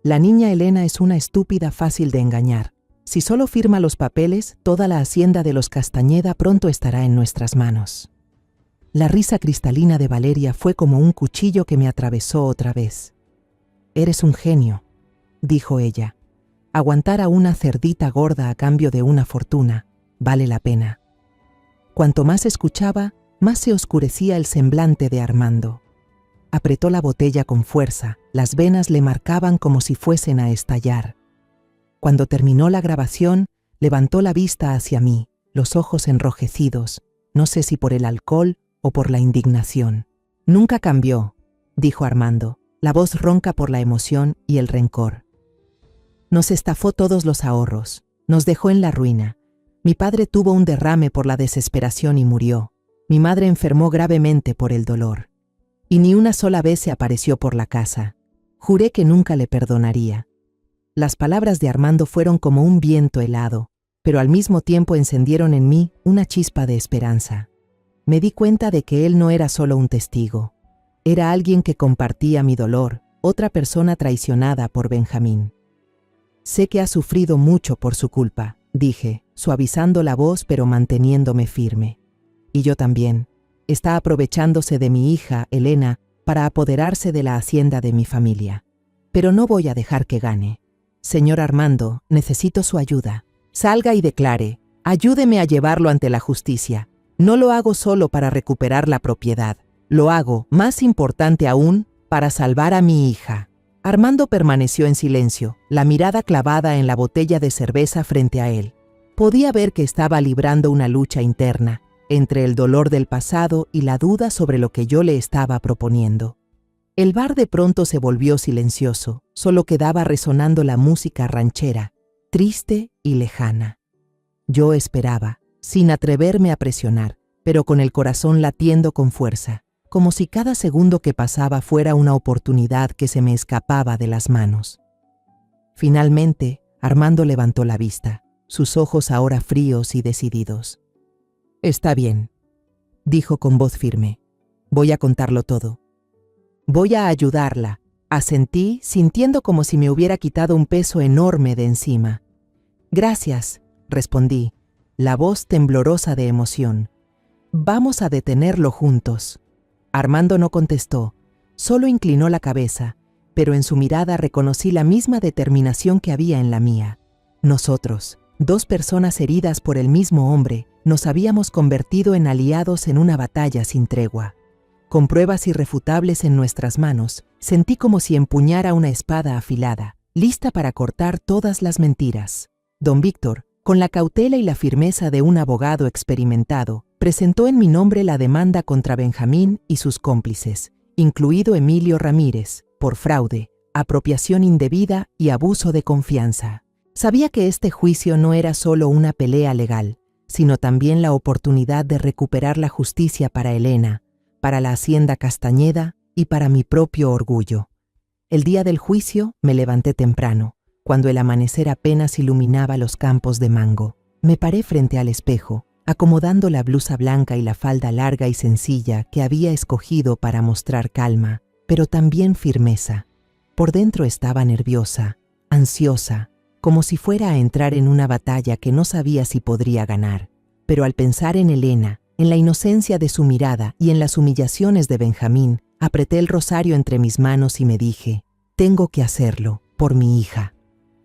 La niña Elena es una estúpida fácil de engañar. Si solo firma los papeles, toda la hacienda de los Castañeda pronto estará en nuestras manos. La risa cristalina de Valeria fue como un cuchillo que me atravesó otra vez. «Eres un genio», dijo ella. «Aguantar a una cerdita gorda a cambio de una fortuna vale la pena». Cuanto más escuchaba, más se oscurecía el semblante de Armando. Apretó la botella con fuerza, las venas le marcaban como si fuesen a estallar. Cuando terminó la grabación, levantó la vista hacia mí, los ojos enrojecidos, no sé si por el alcohol o por la indignación. «Nunca cambió», dijo Armando, la voz ronca por la emoción y el rencor. «Nos estafó todos los ahorros, nos dejó en la ruina. Mi padre tuvo un derrame por la desesperación y murió. Mi madre enfermó gravemente por el dolor. Y ni una sola vez se apareció por la casa. Juré que nunca le perdonaría». Las palabras de Armando fueron como un viento helado, pero al mismo tiempo encendieron en mí una chispa de esperanza. Me di cuenta de que él no era solo un testigo. Era alguien que compartía mi dolor, otra persona traicionada por Benjamín. «Sé que ha sufrido mucho por su culpa», dije, suavizando la voz pero manteniéndome firme. «Y yo también. Está aprovechándose de mi hija, Elena, para apoderarse de la hacienda de mi familia. Pero no voy a dejar que gane. Señor Armando, necesito su ayuda. Salga y declare. Ayúdeme a llevarlo ante la justicia. No lo hago solo para recuperar la propiedad. Lo hago, más importante aún, para salvar a mi hija». Armando permaneció en silencio, la mirada clavada en la botella de cerveza frente a él. Podía ver que estaba librando una lucha interna, entre el dolor del pasado y la duda sobre lo que yo le estaba proponiendo. El bar de pronto se volvió silencioso, solo quedaba resonando la música ranchera, triste y lejana. Yo esperaba, sin atreverme a presionar, pero con el corazón latiendo con fuerza, como si cada segundo que pasaba fuera una oportunidad que se me escapaba de las manos. Finalmente, Armando levantó la vista, sus ojos ahora fríos y decididos. «Está bien», dijo con voz firme. «Voy a contarlo todo. Voy a ayudarla», asentí, sintiendo como si me hubiera quitado un peso enorme de encima. «Gracias», respondí, la voz temblorosa de emoción. «Vamos a detenerlo juntos». Armando no contestó, solo inclinó la cabeza, pero en su mirada reconocí la misma determinación que había en la mía. Nosotros, dos personas heridas por el mismo hombre, nos habíamos convertido en aliados en una batalla sin tregua. Con pruebas irrefutables en nuestras manos, sentí como si empuñara una espada afilada, lista para cortar todas las mentiras. Don Víctor, con la cautela y la firmeza de un abogado experimentado, presentó en mi nombre la demanda contra Benjamín y sus cómplices, incluido Emilio Ramírez, por fraude, apropiación indebida y abuso de confianza. Sabía que este juicio no era solo una pelea legal, sino también la oportunidad de recuperar la justicia para Elena, para la hacienda Castañeda y para mi propio orgullo. El día del juicio me levanté temprano, cuando el amanecer apenas iluminaba los campos de mango. Me paré frente al espejo, acomodando la blusa blanca y la falda larga y sencilla que había escogido para mostrar calma, pero también firmeza. Por dentro estaba nerviosa, ansiosa, como si fuera a entrar en una batalla que no sabía si podría ganar. Pero al pensar en Elena, en la inocencia de su mirada y en las humillaciones de Benjamín, apreté el rosario entre mis manos y me dije, tengo que hacerlo, por mi hija.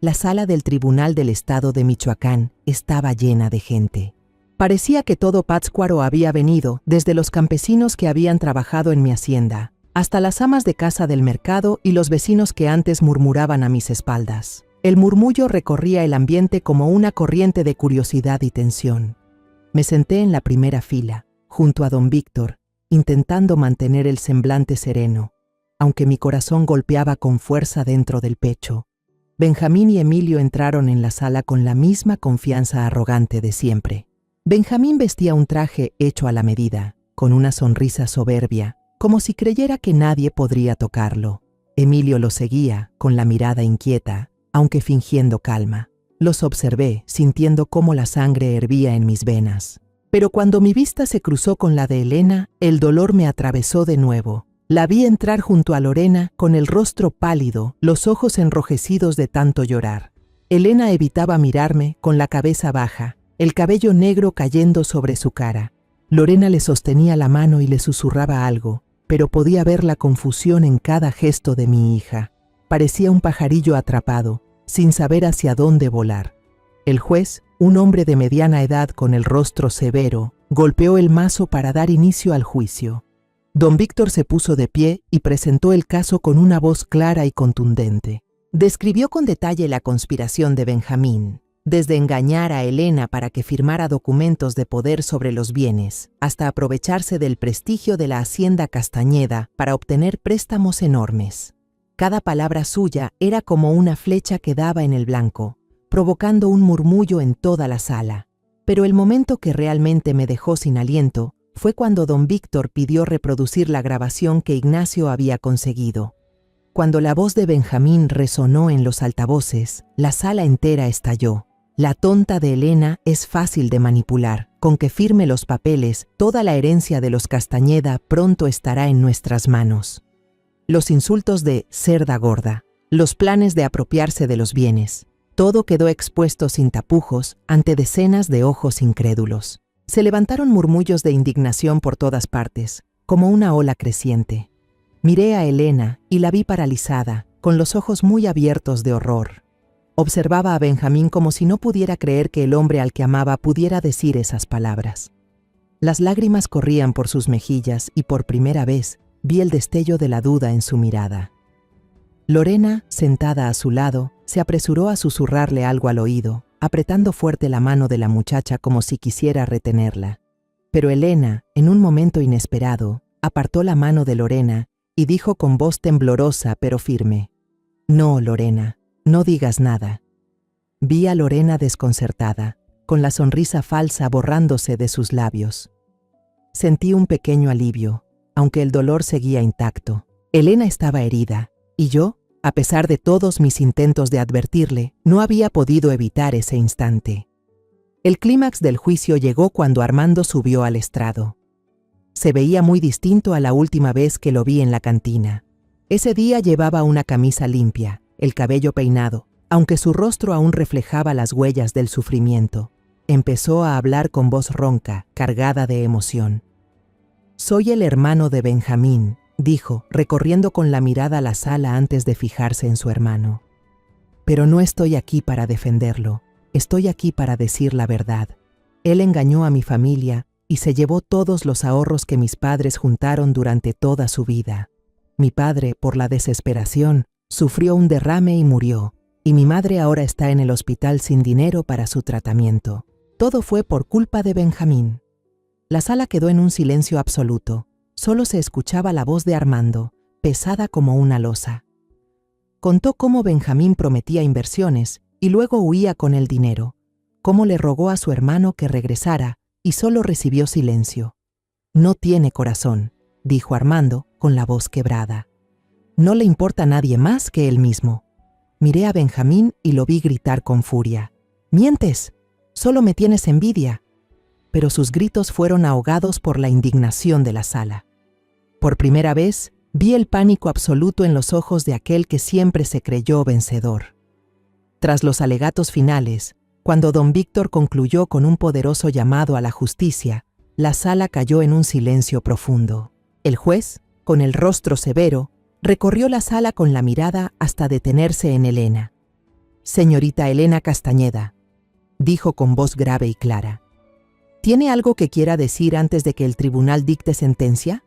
La sala del Tribunal del Estado de Michoacán estaba llena de gente. Parecía que todo Pátzcuaro había venido, desde los campesinos que habían trabajado en mi hacienda, hasta las amas de casa del mercado y los vecinos que antes murmuraban a mis espaldas. El murmullo recorría el ambiente como una corriente de curiosidad y tensión. Me senté en la primera fila, junto a don Víctor, intentando mantener el semblante sereno, aunque mi corazón golpeaba con fuerza dentro del pecho. Benjamín y Emilio entraron en la sala con la misma confianza arrogante de siempre. Benjamín vestía un traje hecho a la medida, con una sonrisa soberbia, como si creyera que nadie podría tocarlo. Emilio lo seguía, con la mirada inquieta, aunque fingiendo calma. Los observé, sintiendo cómo la sangre hervía en mis venas. Pero cuando mi vista se cruzó con la de Elena, el dolor me atravesó de nuevo. La vi entrar junto a Lorena, con el rostro pálido, los ojos enrojecidos de tanto llorar. Elena evitaba mirarme, con la cabeza baja, el cabello negro cayendo sobre su cara. Lorena le sostenía la mano y le susurraba algo, pero podía ver la confusión en cada gesto de mi hija. Parecía un pajarillo atrapado, sin saber hacia dónde volar. El juez, un hombre de mediana edad con el rostro severo, golpeó el mazo para dar inicio al juicio. Don Víctor se puso de pie y presentó el caso con una voz clara y contundente. Describió con detalle la conspiración de Benjamín, desde engañar a Elena para que firmara documentos de poder sobre los bienes, hasta aprovecharse del prestigio de la hacienda Castañeda para obtener préstamos enormes. Cada palabra suya era como una flecha que daba en el blanco, provocando un murmullo en toda la sala. Pero el momento que realmente me dejó sin aliento fue cuando don Víctor pidió reproducir la grabación que Ignacio había conseguido. Cuando la voz de Benjamín resonó en los altavoces, la sala entera estalló. La tonta de Elena es fácil de manipular. Con que firme los papeles, toda la herencia de los Castañeda pronto estará en nuestras manos. Los insultos de cerda gorda, los planes de apropiarse de los bienes, todo quedó expuesto sin tapujos ante decenas de ojos incrédulos. Se levantaron murmullos de indignación por todas partes, como una ola creciente. Miré a Elena y la vi paralizada, con los ojos muy abiertos de horror. Observaba a Benjamín como si no pudiera creer que el hombre al que amaba pudiera decir esas palabras. Las lágrimas corrían por sus mejillas y por primera vez vi el destello de la duda en su mirada. Lorena, sentada a su lado, se apresuró a susurrarle algo al oído, apretando fuerte la mano de la muchacha como si quisiera retenerla. Pero Elena, en un momento inesperado, apartó la mano de Lorena y dijo con voz temblorosa pero firme: «No, Lorena, no digas nada». Vi a Lorena desconcertada, con la sonrisa falsa borrándose de sus labios. Sentí un pequeño alivio, aunque el dolor seguía intacto. Elena estaba herida, y yo, a pesar de todos mis intentos de advertirle, no había podido evitar ese instante. El clímax del juicio llegó cuando Armando subió al estrado. Se veía muy distinto a la última vez que lo vi en la cantina. Ese día llevaba una camisa limpia, el cabello peinado, aunque su rostro aún reflejaba las huellas del sufrimiento. Empezó a hablar con voz ronca, cargada de emoción. «Soy el hermano de Benjamín», dijo, recorriendo con la mirada la sala antes de fijarse en su hermano. «Pero no estoy aquí para defenderlo, estoy aquí para decir la verdad. Él engañó a mi familia y se llevó todos los ahorros que mis padres juntaron durante toda su vida. Mi padre, por la desesperación, sufrió un derrame y murió, y mi madre ahora está en el hospital sin dinero para su tratamiento. Todo fue por culpa de Benjamín». La sala quedó en un silencio absoluto. Solo se escuchaba la voz de Armando, pesada como una losa. Contó cómo Benjamín prometía inversiones y luego huía con el dinero, cómo le rogó a su hermano que regresara y solo recibió silencio. «No tiene corazón», dijo Armando con la voz quebrada. «No le importa a nadie más que él mismo». Miré a Benjamín y lo vi gritar con furia: «¡Mientes! Solo me tienes envidia». Pero sus gritos fueron ahogados por la indignación de la sala. Por primera vez, vi el pánico absoluto en los ojos de aquel que siempre se creyó vencedor. Tras los alegatos finales, cuando don Víctor concluyó con un poderoso llamado a la justicia, la sala cayó en un silencio profundo. El juez, con el rostro severo, recorrió la sala con la mirada hasta detenerse en Elena. «Señorita Elena Castañeda», dijo con voz grave y clara, «¿tiene algo que quiera decir antes de que el tribunal dicte sentencia?».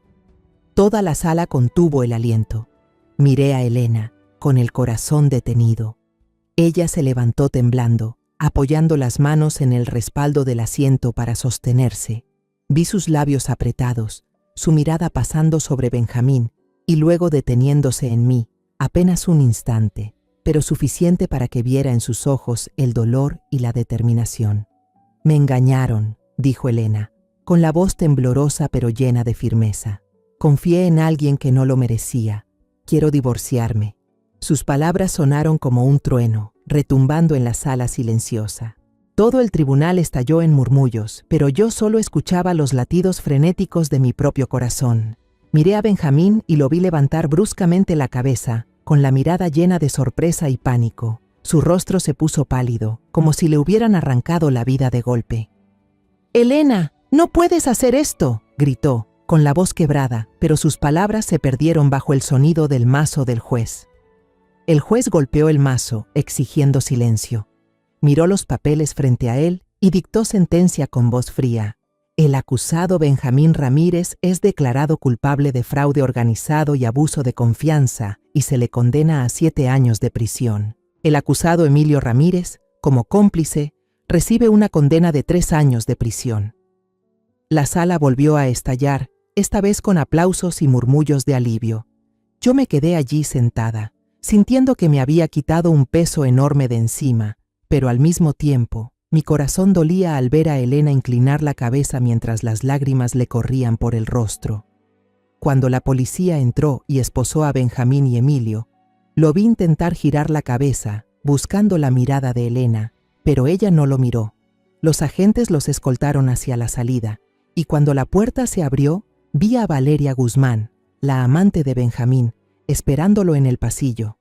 Toda la sala contuvo el aliento. Miré a Elena, con el corazón detenido. Ella se levantó temblando, apoyando las manos en el respaldo del asiento para sostenerse. Vi sus labios apretados, su mirada pasando sobre Benjamín y luego deteniéndose en mí, apenas un instante, pero suficiente para que viera en sus ojos el dolor y la determinación. «Me engañaron», dijo Elena, con la voz temblorosa pero llena de firmeza. «Confié en alguien que no lo merecía. Quiero divorciarme». Sus palabras sonaron como un trueno, retumbando en la sala silenciosa. Todo el tribunal estalló en murmullos, pero yo solo escuchaba los latidos frenéticos de mi propio corazón. Miré a Benjamín y lo vi levantar bruscamente la cabeza, con la mirada llena de sorpresa y pánico. Su rostro se puso pálido, como si le hubieran arrancado la vida de golpe. «Elena, no puedes hacer esto», gritó, con la voz quebrada, pero sus palabras se perdieron bajo el sonido del mazo del juez. El juez golpeó el mazo, exigiendo silencio. Miró los papeles frente a él y dictó sentencia con voz fría. El acusado Benjamín Ramírez es declarado culpable de fraude organizado y abuso de confianza y se le condena a 7 años de prisión. El acusado Emilio Ramírez, como cómplice, recibe una condena de 3 años de prisión. La sala volvió a estallar, esta vez con aplausos y murmullos de alivio. Yo me quedé allí sentada, sintiendo que me había quitado un peso enorme de encima, pero al mismo tiempo, mi corazón dolía al ver a Elena inclinar la cabeza mientras las lágrimas le corrían por el rostro. Cuando la policía entró y esposó a Benjamín y Emilio, lo vi intentar girar la cabeza, buscando la mirada de Elena, pero ella no lo miró. Los agentes los escoltaron hacia la salida, y cuando la puerta se abrió, vi a Valeria Guzmán, la amante de Benjamín, esperándolo en el pasillo.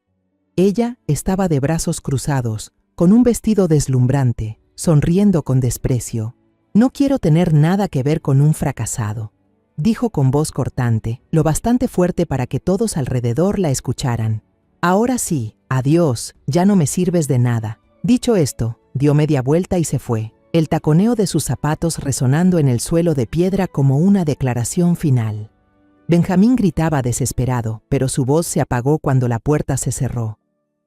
Ella estaba de brazos cruzados, con un vestido deslumbrante, sonriendo con desprecio. «No quiero tener nada que ver con un fracasado», dijo con voz cortante, lo bastante fuerte para que todos alrededor la escucharan. «Ahora sí, adiós, ya no me sirves de nada». Dicho esto, dio media vuelta y se fue, el taconeo de sus zapatos resonando en el suelo de piedra como una declaración final. Benjamín gritaba desesperado, pero su voz se apagó cuando la puerta se cerró.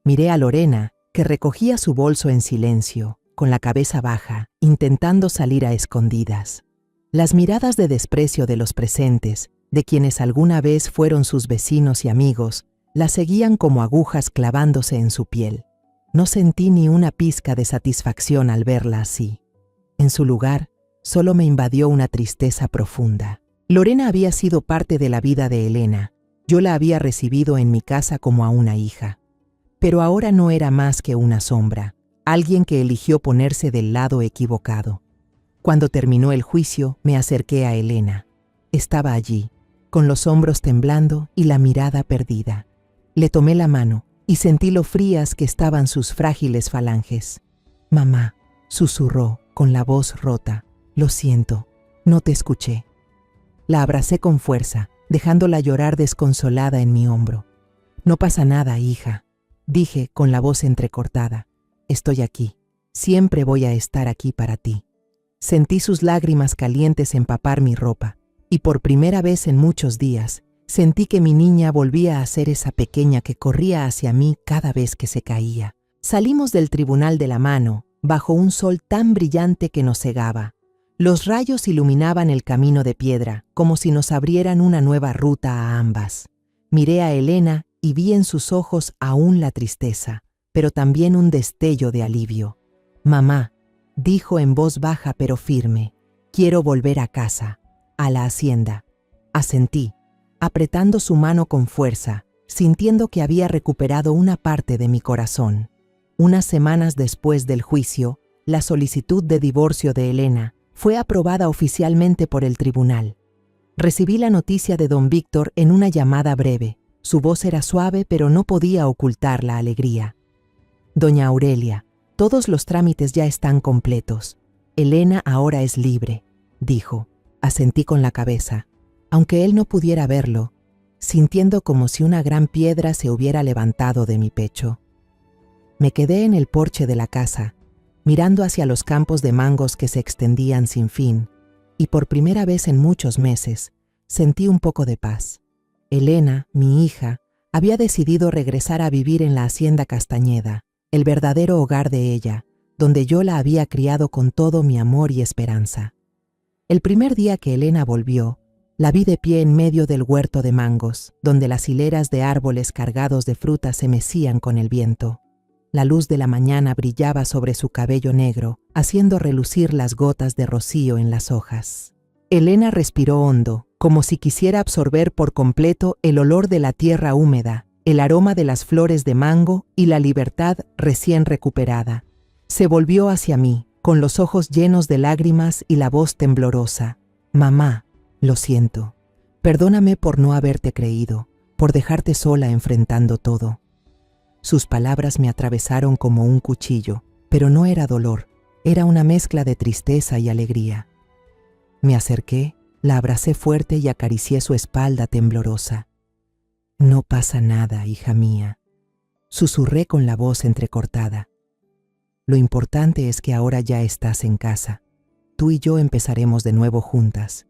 Miré a Lorena, que recogía su bolso en silencio, con la cabeza baja, intentando salir a escondidas. Las miradas de desprecio de los presentes, de quienes alguna vez fueron sus vecinos y amigos, la seguían como agujas clavándose en su piel. No sentí ni una pizca de satisfacción al verla así. En su lugar, solo me invadió una tristeza profunda. Lorena había sido parte de la vida de Elena. Yo la había recibido en mi casa como a una hija. Pero ahora no era más que una sombra, alguien que eligió ponerse del lado equivocado. Cuando terminó el juicio, me acerqué a Elena. Estaba allí, con los hombros temblando y la mirada perdida. Le tomé la mano y sentí lo frías que estaban sus frágiles falanges. «Mamá», susurró con la voz rota, «lo siento, no te escuché». La abracé con fuerza, dejándola llorar desconsolada en mi hombro. «No pasa nada, hija», dije con la voz entrecortada. «Estoy aquí. Siempre voy a estar aquí para ti». Sentí sus lágrimas calientes empapar mi ropa, y por primera vez en muchos días, sentí que mi niña volvía a ser esa pequeña que corría hacia mí cada vez que se caía. Salimos del tribunal de la mano, bajo un sol tan brillante que nos cegaba. Los rayos iluminaban el camino de piedra, como si nos abrieran una nueva ruta a ambas. Miré a Elena y vi en sus ojos aún la tristeza, pero también un destello de alivio. «Mamá», dijo en voz baja pero firme, «quiero volver a casa, a la hacienda». Asentí, apretando su mano con fuerza, sintiendo que había recuperado una parte de mi corazón. Unas semanas después del juicio, la solicitud de divorcio de Elena fue aprobada oficialmente por el tribunal. Recibí la noticia de don Víctor en una llamada breve. Su voz era suave, pero no podía ocultar la alegría. «Doña Aurelia, todos los trámites ya están completos. Elena ahora es libre», dijo. Asentí con la cabeza, aunque él no pudiera verlo, sintiendo como si una gran piedra se hubiera levantado de mi pecho. Me quedé en el porche de la casa, mirando hacia los campos de mangos que se extendían sin fin, y por primera vez en muchos meses sentí un poco de paz. Elena, mi hija, había decidido regresar a vivir en la hacienda Castañeda, el verdadero hogar de ella, donde yo la había criado con todo mi amor y esperanza. El primer día que Elena volvió, la vi de pie en medio del huerto de mangos, donde las hileras de árboles cargados de fruta se mecían con el viento. La luz de la mañana brillaba sobre su cabello negro, haciendo relucir las gotas de rocío en las hojas. Elena respiró hondo, como si quisiera absorber por completo el olor de la tierra húmeda, el aroma de las flores de mango y la libertad recién recuperada. Se volvió hacia mí, con los ojos llenos de lágrimas y la voz temblorosa. «Mamá, lo siento. Perdóname por no haberte creído, por dejarte sola enfrentando todo». Sus palabras me atravesaron como un cuchillo, pero no era dolor, era una mezcla de tristeza y alegría. Me acerqué, la abracé fuerte y acaricié su espalda temblorosa. «No pasa nada, hija mía», susurré con la voz entrecortada. «Lo importante es que ahora ya estás en casa. Tú y yo empezaremos de nuevo juntas».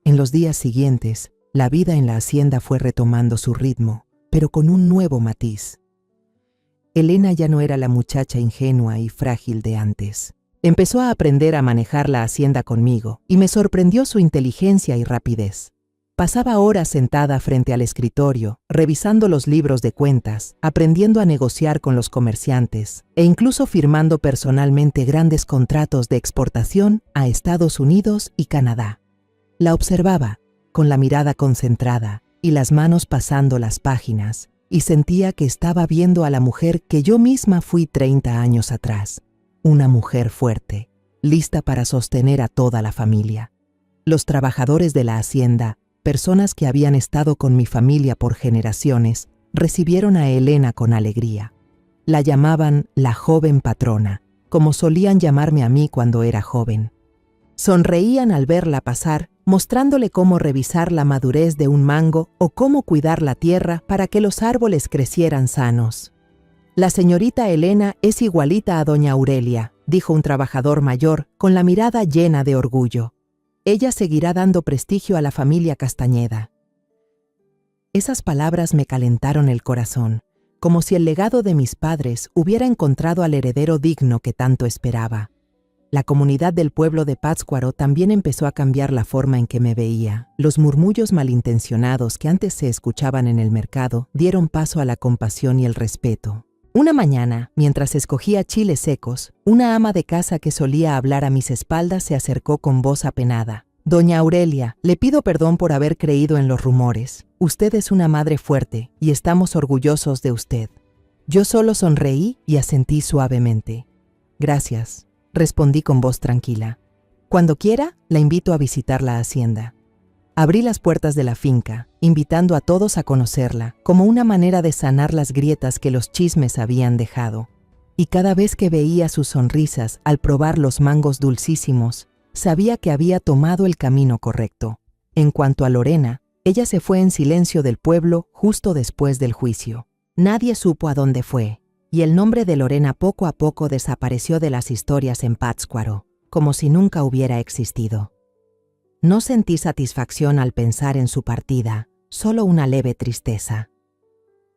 En los días siguientes, la vida en la hacienda fue retomando su ritmo, pero con un nuevo matiz. Elena ya no era la muchacha ingenua y frágil de antes. Empezó a aprender a manejar la hacienda conmigo y me sorprendió su inteligencia y rapidez. Pasaba horas sentada frente al escritorio, revisando los libros de cuentas, aprendiendo a negociar con los comerciantes e incluso firmando personalmente grandes contratos de exportación a Estados Unidos y Canadá. La observaba, con la mirada concentrada y las manos pasando las páginas, y sentía que estaba viendo a la mujer que yo misma fui 30 años atrás. Una mujer fuerte, lista para sostener a toda la familia. Los trabajadores de la hacienda, personas que habían estado con mi familia por generaciones, recibieron a Elena con alegría. La llamaban la joven patrona, como solían llamarme a mí cuando era joven. Sonreían al verla pasar, mostrándole cómo revisar la madurez de un mango o cómo cuidar la tierra para que los árboles crecieran sanos. «La señorita Elena es igualita a doña Aurelia», dijo un trabajador mayor con la mirada llena de orgullo. «Ella seguirá dando prestigio a la familia Castañeda». Esas palabras me calentaron el corazón, como si el legado de mis padres hubiera encontrado al heredero digno que tanto esperaba. La comunidad del pueblo de Pátzcuaro también empezó a cambiar la forma en que me veía. Los murmullos malintencionados que antes se escuchaban en el mercado dieron paso a la compasión y el respeto. Una mañana, mientras escogía chiles secos, una ama de casa que solía hablar a mis espaldas se acercó con voz apenada. «Doña Aurelia, le pido perdón por haber creído en los rumores. Usted es una madre fuerte y estamos orgullosos de usted». Yo solo sonreí y asentí suavemente. «Gracias», respondí con voz tranquila. «Cuando quiera, la invito a visitar la hacienda». Abrí las puertas de la finca, invitando a todos a conocerla, como una manera de sanar las grietas que los chismes habían dejado. Y cada vez que veía sus sonrisas al probar los mangos dulcísimos, sabía que había tomado el camino correcto. En cuanto a Lorena, ella se fue en silencio del pueblo justo después del juicio. Nadie supo a dónde fue, y el nombre de Lorena poco a poco desapareció de las historias en Pátzcuaro, como si nunca hubiera existido. No sentí satisfacción al pensar en su partida, solo una leve tristeza.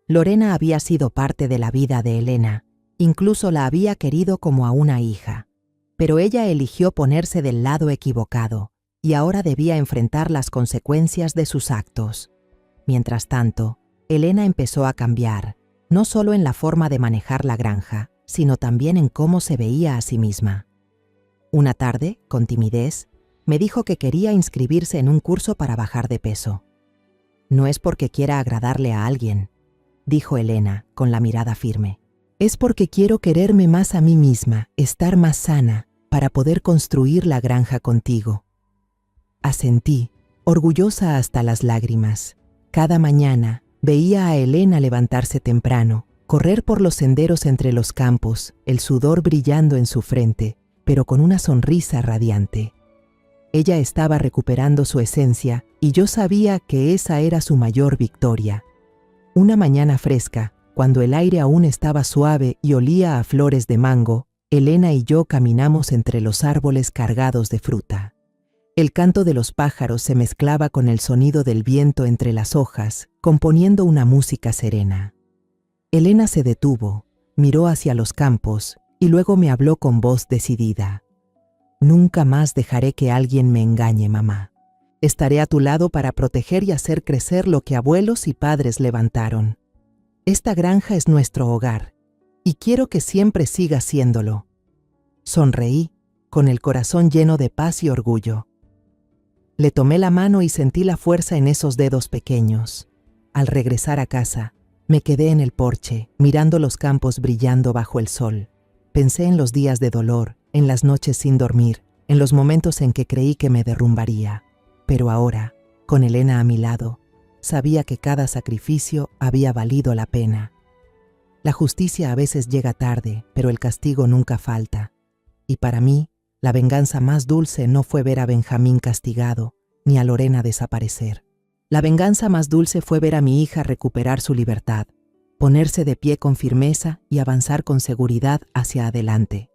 Lorena había sido parte de la vida de Elena, incluso la había querido como a una hija, pero ella eligió ponerse del lado equivocado y ahora debía enfrentar las consecuencias de sus actos. Mientras tanto, Elena empezó a cambiar, no solo en la forma de manejar la granja, sino también en cómo se veía a sí misma. Una tarde, con timidez, me dijo que quería inscribirse en un curso para bajar de peso. «No es porque quiera agradarle a alguien», dijo Elena, con la mirada firme. «Es porque quiero quererme más a mí misma, estar más sana, para poder construir la granja contigo». Asentí, orgullosa hasta las lágrimas. Cada mañana veía a Elena levantarse temprano, correr por los senderos entre los campos, el sudor brillando en su frente, pero con una sonrisa radiante. Ella estaba recuperando su esencia y yo sabía que esa era su mayor victoria. Una mañana fresca, cuando el aire aún estaba suave y olía a flores de mango, Elena y yo caminamos entre los árboles cargados de fruta. El canto de los pájaros se mezclaba con el sonido del viento entre las hojas, componiendo una música serena. Elena se detuvo, miró hacia los campos y luego me habló con voz decidida. Nunca más dejaré que alguien me engañe, mamá. Estaré a tu lado para proteger y hacer crecer lo que abuelos y padres levantaron. Esta granja es nuestro hogar, y quiero que siempre siga siéndolo. Sonreí, con el corazón lleno de paz y orgullo. Le tomé la mano y sentí la fuerza en esos dedos pequeños. Al regresar a casa, me quedé en el porche, mirando los campos brillando bajo el sol. Pensé en los días de dolor, en las noches sin dormir, en los momentos en que creí que me derrumbaría. Pero ahora, con Elena a mi lado, sabía que cada sacrificio había valido la pena. La justicia a veces llega tarde, pero el castigo nunca falta. Y para mí, la venganza más dulce no fue ver a Benjamín castigado, ni a Lorena desaparecer. La venganza más dulce fue ver a mi hija recuperar su libertad, ponerse de pie con firmeza y avanzar con seguridad hacia adelante.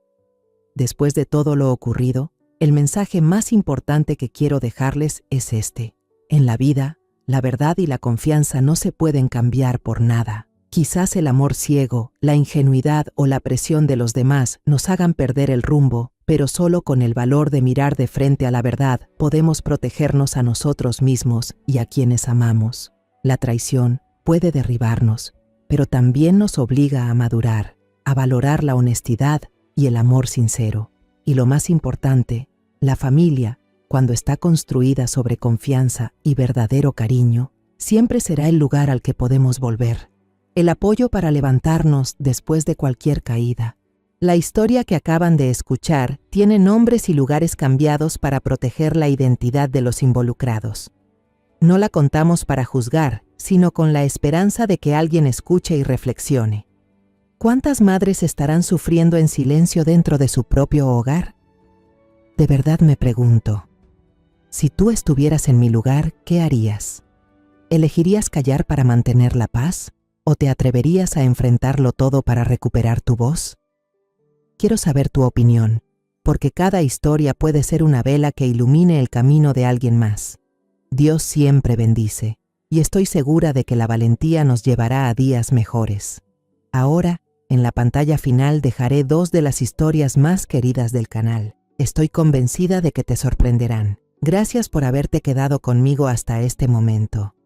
Después de todo lo ocurrido, el mensaje más importante que quiero dejarles es este. En la vida, la verdad y la confianza no se pueden cambiar por nada. Quizás el amor ciego, la ingenuidad o la presión de los demás nos hagan perder el rumbo, pero solo con el valor de mirar de frente a la verdad podemos protegernos a nosotros mismos y a quienes amamos. La traición puede derribarnos, pero también nos obliga a madurar, a valorar la honestidad y el amor sincero. Y lo más importante, la familia, cuando está construida sobre confianza y verdadero cariño, siempre será el lugar al que podemos volver. El apoyo para levantarnos después de cualquier caída. La historia que acaban de escuchar tiene nombres y lugares cambiados para proteger la identidad de los involucrados. No la contamos para juzgar, sino con la esperanza de que alguien escuche y reflexione. ¿Cuántas madres estarán sufriendo en silencio dentro de su propio hogar? De verdad me pregunto, si tú estuvieras en mi lugar, ¿qué harías? ¿Elegirías callar para mantener la paz? ¿O te atreverías a enfrentarlo todo para recuperar tu voz? Quiero saber tu opinión, porque cada historia puede ser una vela que ilumine el camino de alguien más. Dios siempre bendice, y estoy segura de que la valentía nos llevará a días mejores. Ahora, en la pantalla final dejaré 2 de las historias más queridas del canal. Estoy convencida de que te sorprenderán. Gracias por haberte quedado conmigo hasta este momento.